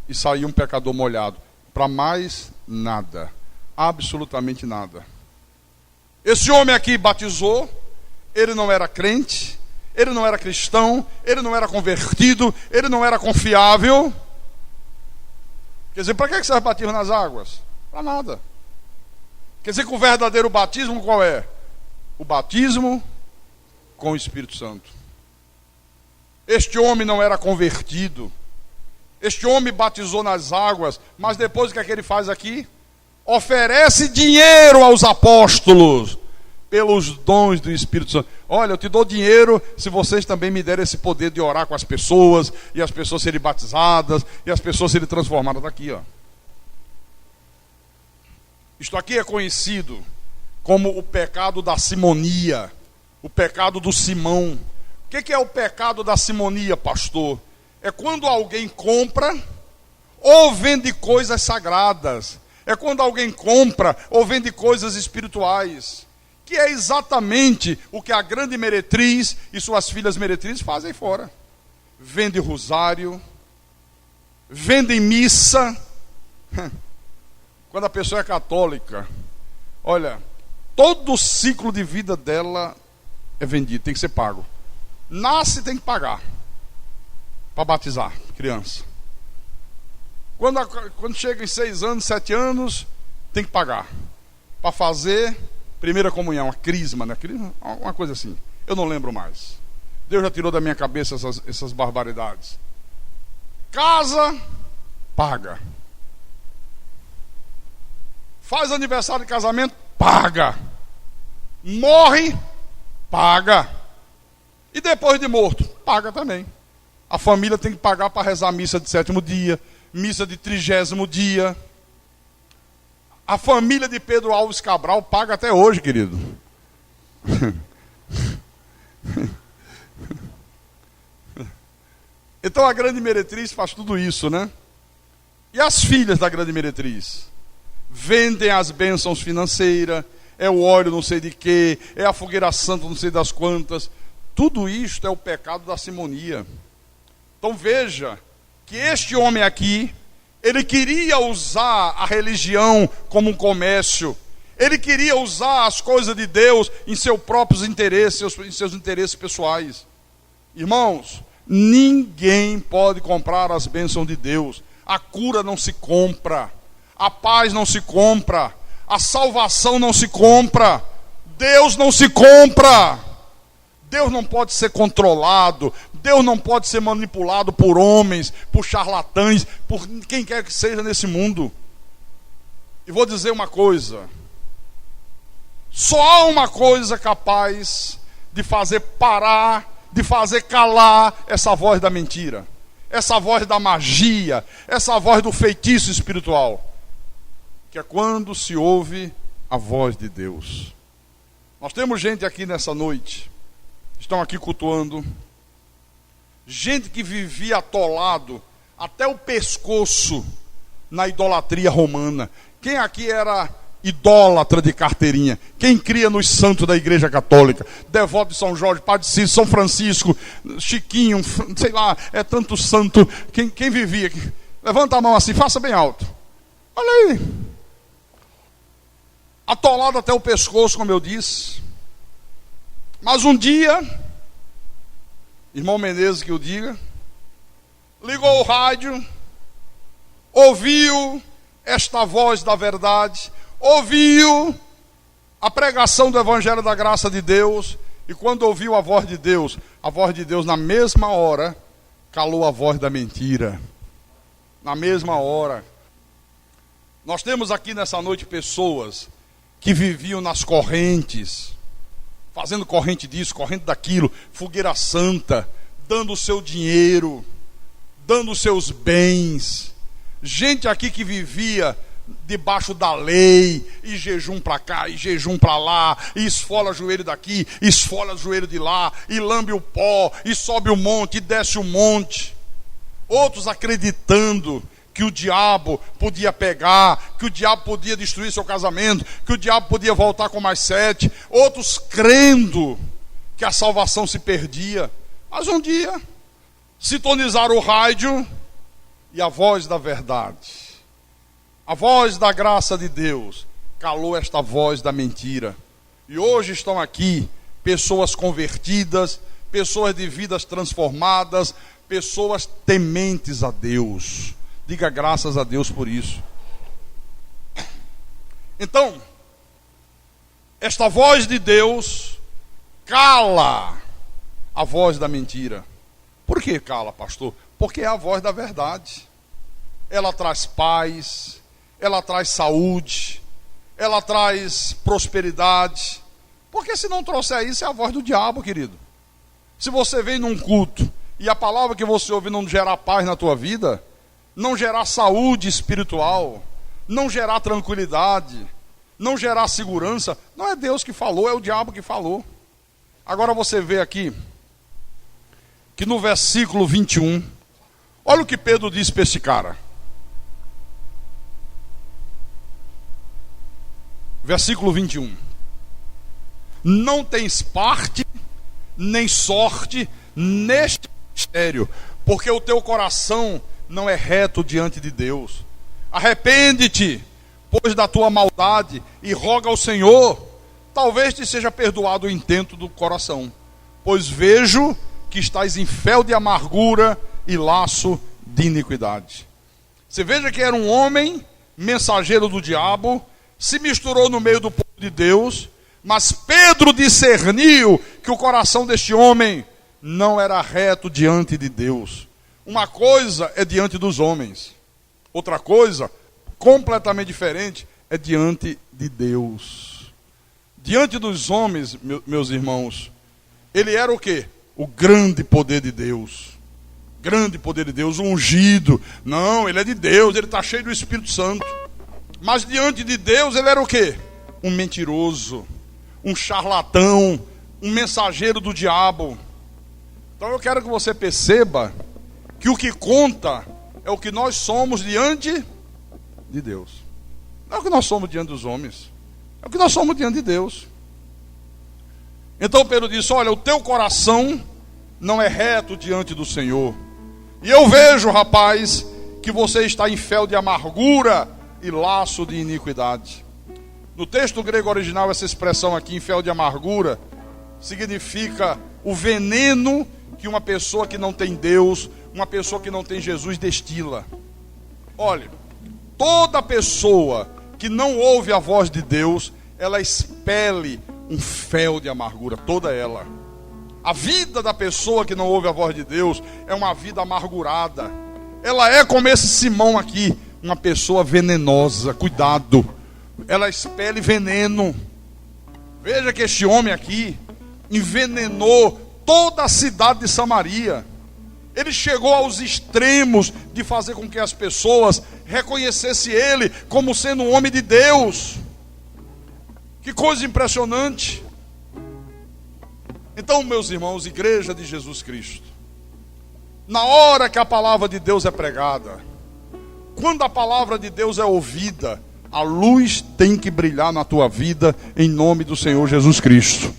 e sair um pecador molhado. Para mais nada, absolutamente nada. Esse homem aqui batizou, ele não era crente, ele não era cristão, ele não era convertido, ele não era confiável. Quer dizer, para que serve batismo nas águas? Para nada. Quer dizer que o verdadeiro batismo qual é? O batismo com o Espírito Santo. Este homem não era convertido, este homem batizou nas águas, mas depois o que é que ele faz aqui? Oferece dinheiro aos apóstolos, pelos dons do Espírito Santo. Olha, eu te dou dinheiro se vocês também me derem esse poder de orar com as pessoas, e as pessoas serem batizadas, e as pessoas serem transformadas. Aqui, ó. Isto aqui é conhecido como o pecado da simonia, o pecado do Simão. O que é o pecado da simonia, pastor? É quando alguém compra ou vende coisas sagradas. É quando alguém compra ou vende coisas espirituais, que é exatamente o que a grande meretriz e suas filhas meretrizes fazem fora. Vende rosário, vendem missa. Quando a pessoa é católica, olha, todo o ciclo de vida dela é vendido, tem que ser pago. Nasce, tem que pagar para batizar criança. Quando chega em 6 anos, 7 anos, tem que pagar para fazer primeira comunhão, a crisma, né? Uma coisa assim, eu não lembro mais. Deus já tirou da minha cabeça essas barbaridades. Casa, paga. Faz aniversário de casamento, paga. Morre, paga. E depois de morto, paga também. A família tem que pagar para rezar a missa de 7º dia, missa de 30º dia. A família de Pedro Alves Cabral paga até hoje, querido. Então a grande meretriz faz tudo isso, né? E as filhas da grande meretriz? Vendem as bênçãos financeiras, é o óleo não sei de quê, é a fogueira santa não sei das quantas. Tudo isto é o pecado da simonia. Então veja que este homem aqui, ele queria usar a religião como um comércio. Ele queria usar as coisas de Deus em seus próprios interesses, em seus interesses pessoais. Irmãos, ninguém pode comprar as bênçãos de Deus. A cura não se compra, a paz não se compra, a salvação não se compra, Deus não se compra. Deus não pode ser controlado, Deus não pode ser manipulado por homens, por charlatães, por quem quer que seja nesse mundo. E vou dizer uma coisa: só há uma coisa capaz de fazer parar, de fazer calar essa voz da mentira, essa voz da magia, essa voz do feitiço espiritual, que é quando se ouve a voz de Deus. Nós temos gente aqui nessa noite estão aqui cultuando. Gente que vivia atolado até o pescoço na idolatria romana. Quem aqui era idólatra de carteirinha? Quem cria nos santos da Igreja Católica? Devoto de São Jorge, Padre Cícero, São Francisco, Chiquinho, sei lá, é tanto santo. Quem vivia aqui? Levanta a mão assim, faça bem alto. Olha aí. Atolado até o pescoço, como eu disse. Mas um dia, irmão Menezes que o diga, ligou o rádio, ouviu esta voz da verdade, ouviu a pregação do Evangelho da Graça de Deus, e quando ouviu a voz de Deus na mesma hora, calou a voz da mentira. Na mesma hora. Nós temos aqui nessa noite pessoas que viviam nas correntes, fazendo corrente disso, corrente daquilo, fogueira santa, dando o seu dinheiro, dando os seus bens. Gente aqui que vivia debaixo da lei, e jejum para cá, e jejum para lá, e esfola joelho daqui, e esfola joelho de lá, e lambe o pó, e sobe o monte, e desce o monte. Outros acreditando que o diabo podia pegar, que o diabo podia destruir seu casamento, que o diabo podia voltar com mais 7. Outros crendo que a salvação se perdia. Mas um dia sintonizaram o rádio e a voz da verdade, a voz da graça de Deus, calou esta voz da mentira. E hoje estão aqui pessoas convertidas, pessoas de vidas transformadas, pessoas tementes a Deus. Diga graças a Deus por isso. Então, esta voz de Deus cala a voz da mentira. Por que cala, pastor? Porque é a voz da verdade. Ela traz paz, ela traz saúde, ela traz prosperidade. Porque se não trouxer isso, é a voz do diabo, querido. Se você vem num culto e a palavra que você ouve não gerar paz na tua vida, não gerar saúde espiritual, não gerar tranquilidade, não gerar segurança, não é Deus que falou, é o diabo que falou. Agora você vê aqui, que no versículo 21, olha o que Pedro diz para esse cara. Versículo 21. Não tens parte, nem sorte neste mistério, porque o teu coração não é reto diante de Deus. Arrepende-te, pois, da tua maldade, e roga ao Senhor, talvez te seja perdoado o intento do coração, pois vejo que estás em fel de amargura e laço de iniquidade. Você veja que era um homem mensageiro do diabo, se misturou no meio do povo de Deus, mas Pedro discerniu que o coração deste homem não era reto diante de Deus. Uma coisa é diante dos homens, outra coisa, completamente diferente, é diante de Deus. Diante dos homens, meus irmãos, ele era o quê? O grande poder de Deus. Grande poder de Deus, ungido. Não, ele é de Deus, ele está cheio do Espírito Santo. Mas diante de Deus ele era o quê? Um mentiroso, um charlatão, um mensageiro do diabo. Então eu quero que você perceba que o que conta é o que nós somos diante de Deus. Não é o que nós somos diante dos homens, é o que nós somos diante de Deus. Então Pedro disse, olha, o teu coração não é reto diante do Senhor. E eu vejo, rapaz, que você está em fel de amargura e laço de iniquidade. No texto grego original, essa expressão aqui, em fel de amargura, significa o veneno que uma pessoa que não tem Deus, uma pessoa que não tem Jesus destila. Olha, toda pessoa que não ouve a voz de Deus, ela expele um fel de amargura, toda ela. A vida da pessoa que não ouve a voz de Deus é uma vida amargurada. Ela é como esse Simão aqui, uma pessoa venenosa. Cuidado, ela expele veneno. Veja que este homem aqui envenenou toda a cidade de Samaria. Ele chegou aos extremos de fazer com que as pessoas reconhecessem ele como sendo um homem de Deus. Que coisa impressionante. Então, meus irmãos, igreja de Jesus Cristo, na hora que a palavra de Deus é pregada, quando a palavra de Deus é ouvida, a luz tem que brilhar na tua vida, em nome do Senhor Jesus Cristo.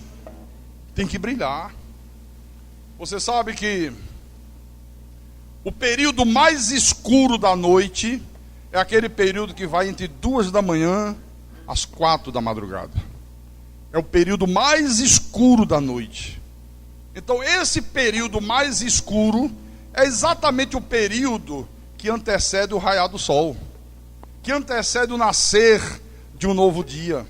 Tem que brilhar. Você sabe que o período mais escuro da noite é aquele período que vai entre 2 da manhã às 4 da madrugada. É o período mais escuro da noite. Então esse período mais escuro é exatamente o período que antecede o raiar do sol, que antecede o nascer de um novo dia.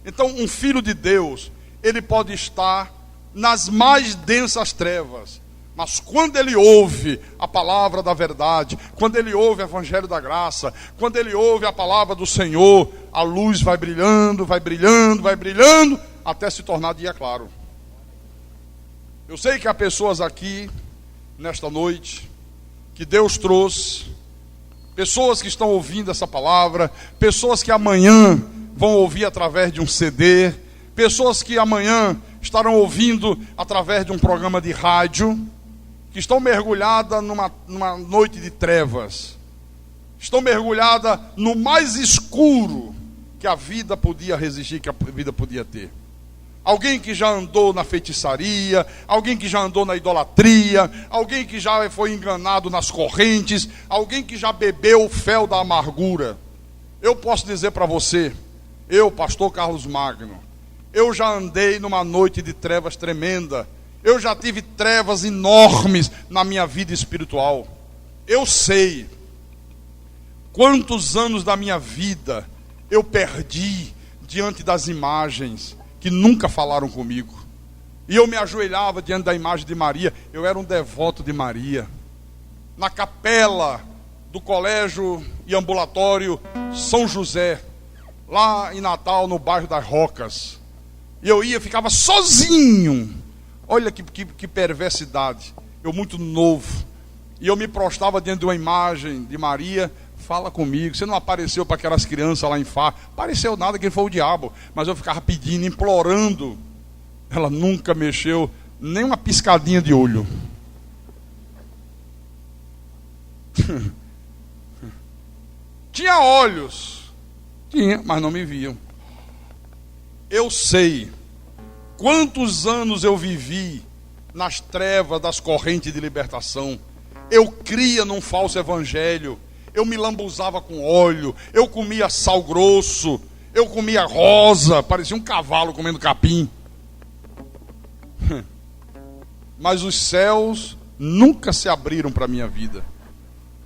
Então um filho de Deus, ele pode estar nas mais densas trevas, mas quando ele ouve a palavra da verdade, quando ele ouve o evangelho da graça, quando ele ouve a palavra do Senhor, a luz vai brilhando, vai brilhando, vai brilhando, até se tornar dia claro. Eu sei que há pessoas aqui, nesta noite, que Deus trouxe, pessoas que estão ouvindo essa palavra, pessoas que amanhã vão ouvir através de um CD, pessoas que amanhã estarão ouvindo através de um programa de rádio, que estão mergulhadas numa noite de trevas, estão mergulhadas no mais escuro que a vida podia resistir, que a vida podia ter. Alguém que já andou na feitiçaria, alguém que já andou na idolatria, alguém que já foi enganado nas correntes, alguém que já bebeu o fel da amargura. Eu posso dizer para você, eu, pastor Carlos Magno, eu já andei numa noite de trevas tremenda. Eu já tive trevas enormes na minha vida espiritual. Eu sei quantos anos da minha vida eu perdi diante das imagens que nunca falaram comigo. E eu me ajoelhava diante da imagem de Maria. Eu era um devoto de Maria. Na capela do colégio e ambulatório São José, lá em Natal, no bairro das Rocas. E eu ficava sozinho. Olha que perversidade. Eu muito novo. E eu me prostrava diante de uma imagem de Maria. Fala comigo. Você não apareceu para aquelas crianças lá em Fá. Apareceu nada, que foi o diabo. Mas eu ficava pedindo, implorando. Ela nunca mexeu nem uma piscadinha de olho. Tinha olhos. Tinha, mas não me viam. Eu sei quantos anos eu vivi nas trevas das correntes de libertação. Eu cria num falso evangelho. Eu me lambuzava com óleo. Eu comia sal grosso. Eu comia rosa. Parecia um cavalo comendo capim. Mas os céus nunca se abriram para a minha vida.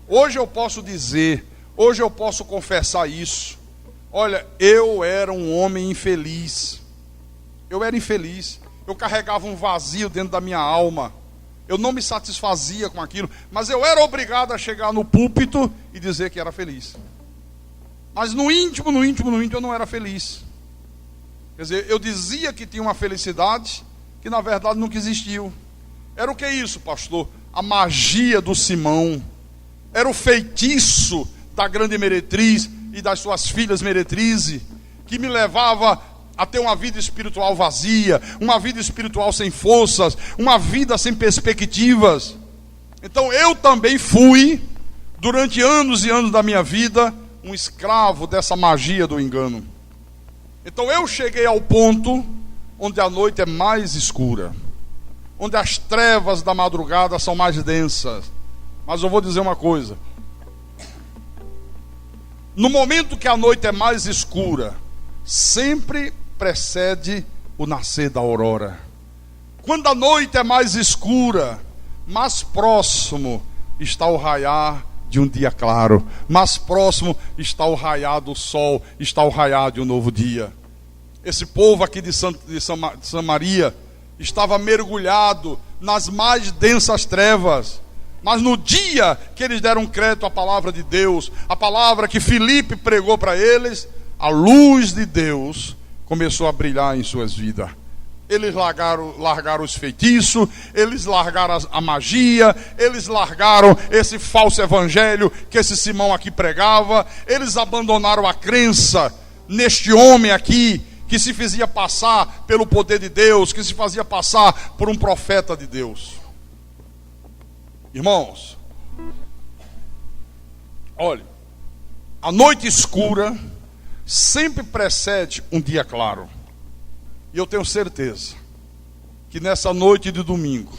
Hoje eu posso dizer, hoje eu posso confessar isso. Olha, eu era um homem infeliz. Eu era infeliz. Eu carregava um vazio dentro da minha alma. Eu não me satisfazia com aquilo. Mas eu era obrigado a chegar no púlpito e dizer que era feliz. Mas no íntimo eu não era feliz. Quer dizer, eu dizia que tinha uma felicidade que na verdade nunca existiu. Era o que é isso, pastor? A magia do Simão. Era o feitiço da grande meretriz e das suas filhas meretrizes, que me levava a ter uma vida espiritual vazia, uma vida espiritual sem forças, uma vida sem perspectivas. Então eu também fui, durante anos e anos da minha vida, um escravo dessa magia do engano. Então eu cheguei ao ponto onde a noite é mais escura, onde as trevas da madrugada são mais densas. Mas eu vou dizer uma coisa: no momento que a noite é mais escura, sempre precede o nascer da aurora. Quando a noite é mais escura, mais próximo está o raiar de um dia claro, mais próximo está o raiar do sol, está o raiar de um novo dia. Esse povo aqui de Samaria estava mergulhado nas mais densas trevas. Mas no dia que eles deram crédito à palavra de Deus, a palavra que Filipe pregou para eles, a luz de Deus começou a brilhar em suas vidas. Eles largaram os feitiços, eles largaram a magia, eles largaram esse falso evangelho que esse Simão aqui pregava, eles abandonaram a crença neste homem aqui, que se fazia passar pelo poder de Deus, que se fazia passar por um profeta de Deus. Irmãos, olhe, a noite escura sempre precede um dia claro. E eu tenho certeza que nessa noite de domingo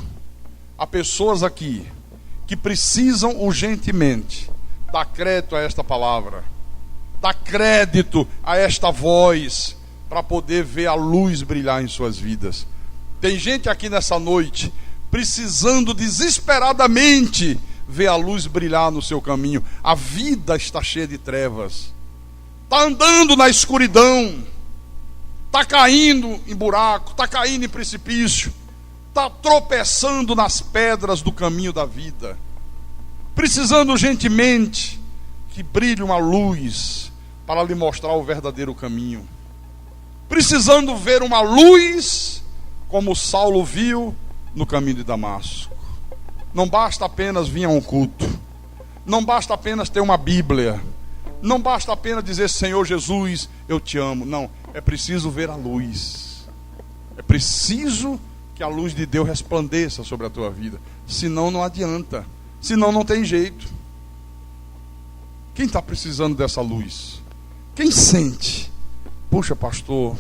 há pessoas aqui que precisam urgentemente dar crédito a esta palavra, dar crédito a esta voz, para poder ver a luz brilhar em suas vidas. Tem gente aqui nessa noite precisando desesperadamente ver a luz brilhar no seu caminho. A vida está cheia de trevas, está andando na escuridão, está caindo em buraco, está caindo em precipício, está tropeçando nas pedras do caminho da vida, precisando urgentemente que brilhe uma luz para lhe mostrar o verdadeiro caminho, precisando ver uma luz como Saulo viu no caminho de Damasco. Não basta apenas vir a um culto, não basta apenas ter uma Bíblia, não basta apenas dizer Senhor Jesus, eu te amo. Não, é preciso ver a luz, é preciso que a luz de Deus resplandeça sobre a tua vida, senão não adianta, senão não tem jeito. Quem está precisando dessa luz? Quem sente, puxa pastor,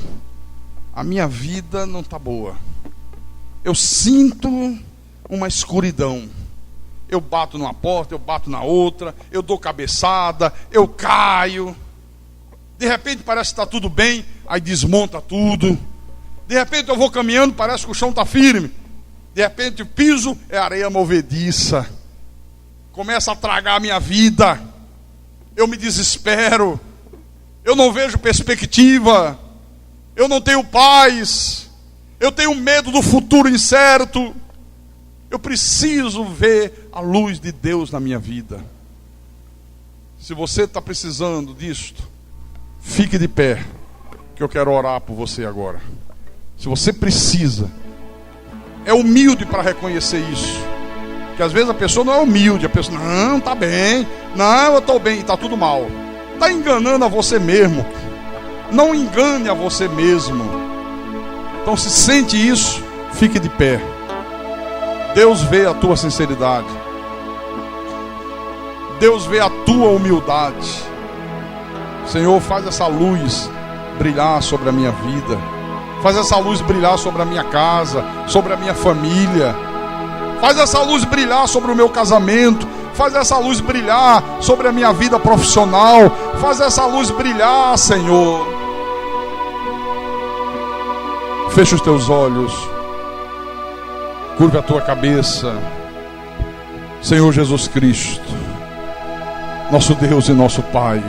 a minha vida não está boa, eu sinto uma escuridão, eu bato numa porta, eu bato na outra, eu dou cabeçada, eu caio, de repente parece que está tudo bem, aí desmonta tudo, de repente eu vou caminhando, parece que o chão está firme, de repente o piso é areia movediça, começa a tragar a minha vida, eu me desespero, eu não vejo perspectiva, eu não tenho paz, eu tenho medo do futuro incerto. Eu preciso ver a luz de Deus na minha vida. Se você está precisando disto, fique de pé, que eu quero orar por você agora. Se você precisa, é humilde para reconhecer isso. Porque às vezes a pessoa não é humilde, a pessoa, não, está bem, não, eu estou bem, está tudo mal. Está enganando a você mesmo. Não engane a você mesmo. Então, se sente isso, fique de pé. Deus vê a tua sinceridade, Deus vê a tua humildade. Senhor, faz essa luz brilhar sobre a minha vida, faz essa luz brilhar sobre a minha casa, sobre a minha família, faz essa luz brilhar sobre o meu casamento, faz essa luz brilhar sobre a minha vida profissional, faz essa luz brilhar, Senhor. Fecha os teus olhos, curve a tua cabeça. Senhor Jesus Cristo, nosso Deus e nosso Pai,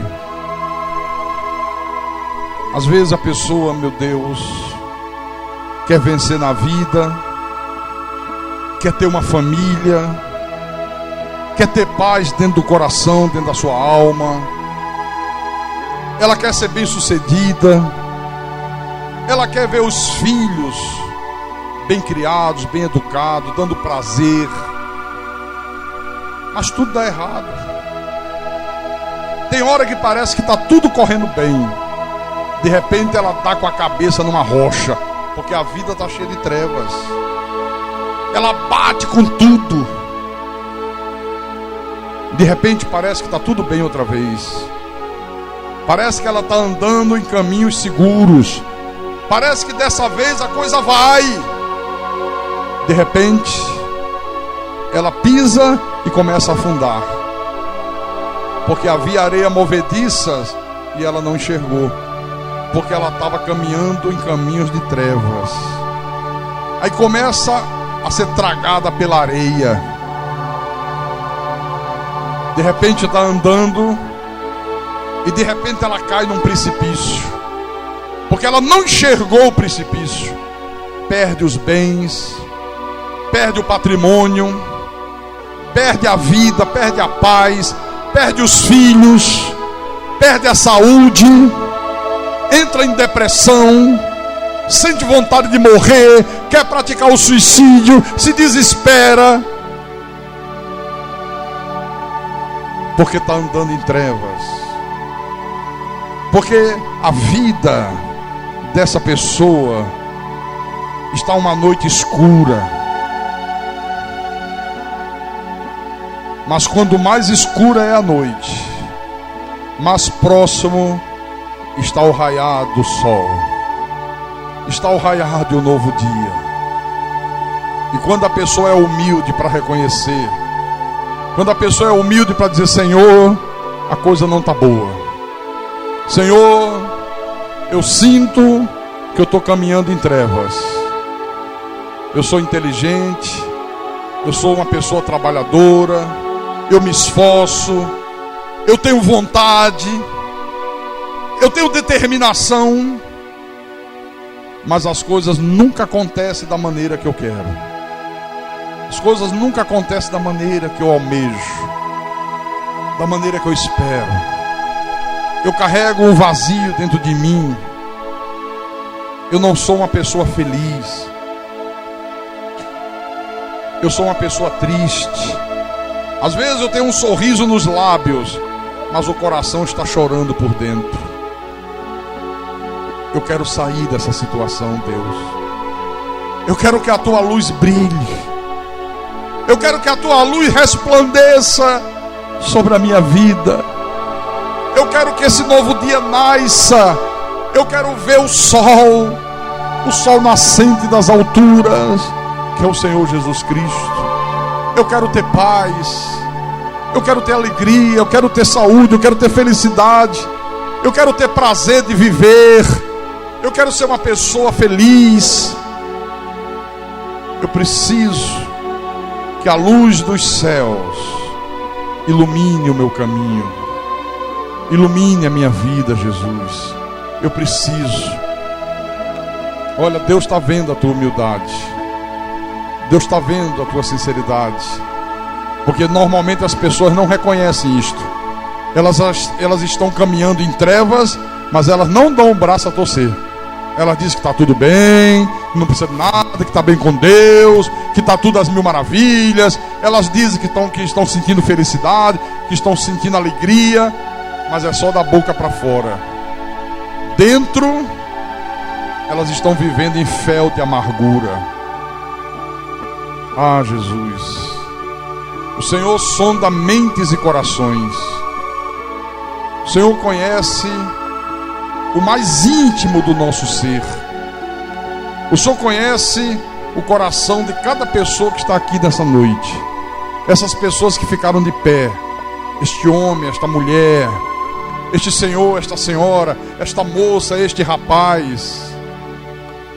às vezes a pessoa, meu Deus, quer vencer na vida, quer ter uma família, quer ter paz dentro do coração, dentro da sua alma, ela quer ser bem sucedida, ela quer ver os filhos bem criados, bem educados, dando prazer, mas tudo dá errado. Tem hora que parece que está tudo correndo bem, de repente ela está com a cabeça numa rocha, porque a vida está cheia de trevas, ela bate com tudo, de repente parece que está tudo bem outra vez, parece que ela está andando em caminhos seguros, parece que dessa vez a coisa vai. De repente, ela pisa e começa a afundar, porque havia areia movediça e ela não enxergou, porque ela estava caminhando em caminhos de trevas. Aí começa a ser tragada pela areia. De repente está andando e de repente ela cai num precipício, porque ela não enxergou o precipício. Perde os bens, perde o patrimônio, perde a vida, perde a paz, perde os filhos, perde a saúde, entra em depressão, sente vontade de morrer, quer praticar o suicídio, se desespera, porque está andando em trevas, porque a vida dessa pessoa está uma noite escura. Mas quando mais escura é a noite, mais próximo está o raiar do sol, está o raiar de um novo dia. E quando a pessoa é humilde para reconhecer, quando a pessoa é humilde para dizer: Senhor, a coisa não está boa, Senhor, eu sinto que eu estou caminhando em trevas, eu sou inteligente, eu sou uma pessoa trabalhadora, eu me esforço, eu tenho vontade, eu tenho determinação, mas as coisas nunca acontecem da maneira que eu quero. As coisas nunca acontecem da maneira que eu almejo, da maneira que eu espero. Eu carrego um vazio dentro de mim. Eu não sou uma pessoa feliz. Eu sou uma pessoa triste. Às vezes eu tenho um sorriso nos lábios, mas o coração está chorando por dentro. Eu quero sair dessa situação, Deus. Eu quero que a tua luz brilhe. Eu quero que a tua luz resplandeça sobre a minha vida. Eu quero que esse novo dia nasça. Eu quero ver o sol nascente das alturas, que é o Senhor Jesus Cristo. Eu quero ter paz, eu quero ter alegria, eu quero ter saúde, eu quero ter felicidade, eu quero ter prazer de viver, eu quero ser uma pessoa feliz. Eu preciso que a luz dos céus ilumine o meu caminho, ilumine a minha vida, Jesus. Eu preciso. Olha, Deus está vendo a tua humildade, Deus está vendo a tua sinceridade, porque normalmente as pessoas não reconhecem isto. Elas estão caminhando em trevas, mas elas não dão o braço a torcer. Elas dizem que está tudo bem, não precisa de nada, que está bem com Deus, que está tudo às mil maravilhas. Elas dizem que estão sentindo felicidade, que estão sentindo alegria, mas é só da boca para fora. Dentro, elas estão vivendo em fel de amargura. Ah, Jesus, o Senhor sonda mentes e corações. O Senhor conhece o mais íntimo do nosso ser. O Senhor conhece o coração de cada pessoa que está aqui nessa noite. Essas pessoas que ficaram de pé, este homem, esta mulher, este senhor, esta senhora, esta moça, este rapaz.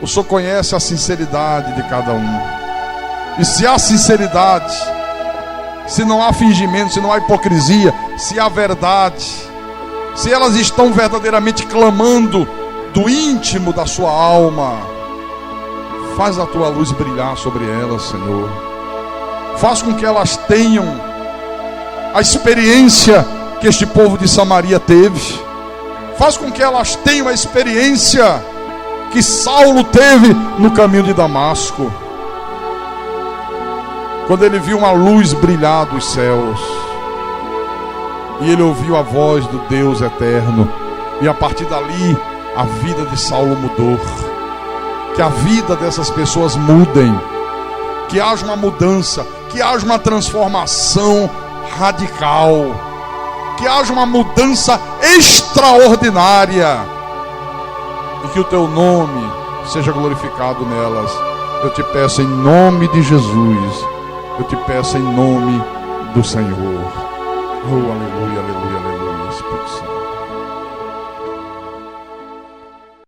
O Senhor conhece a sinceridade de cada um. E se há sinceridade, se não há fingimento, se não há hipocrisia, se há verdade, se elas estão verdadeiramente clamando do íntimo da sua alma, faz a tua luz brilhar sobre elas, Senhor. Faz com que elas tenham a experiência que este povo de Samaria teve. Faz com que elas tenham a experiência que Saulo teve no caminho de Damasco, quando ele viu uma luz brilhar dos céus, e ele ouviu a voz do Deus eterno, e a partir dali a vida de Saulo mudou. Que a vida dessas pessoas mudem, que haja uma mudança, que haja uma transformação radical, que haja uma mudança extraordinária, e que o teu nome seja glorificado nelas. Eu te peço em nome de Jesus, eu te peço em nome do Senhor. Oh, aleluia, aleluia, aleluia, Espírito Santo.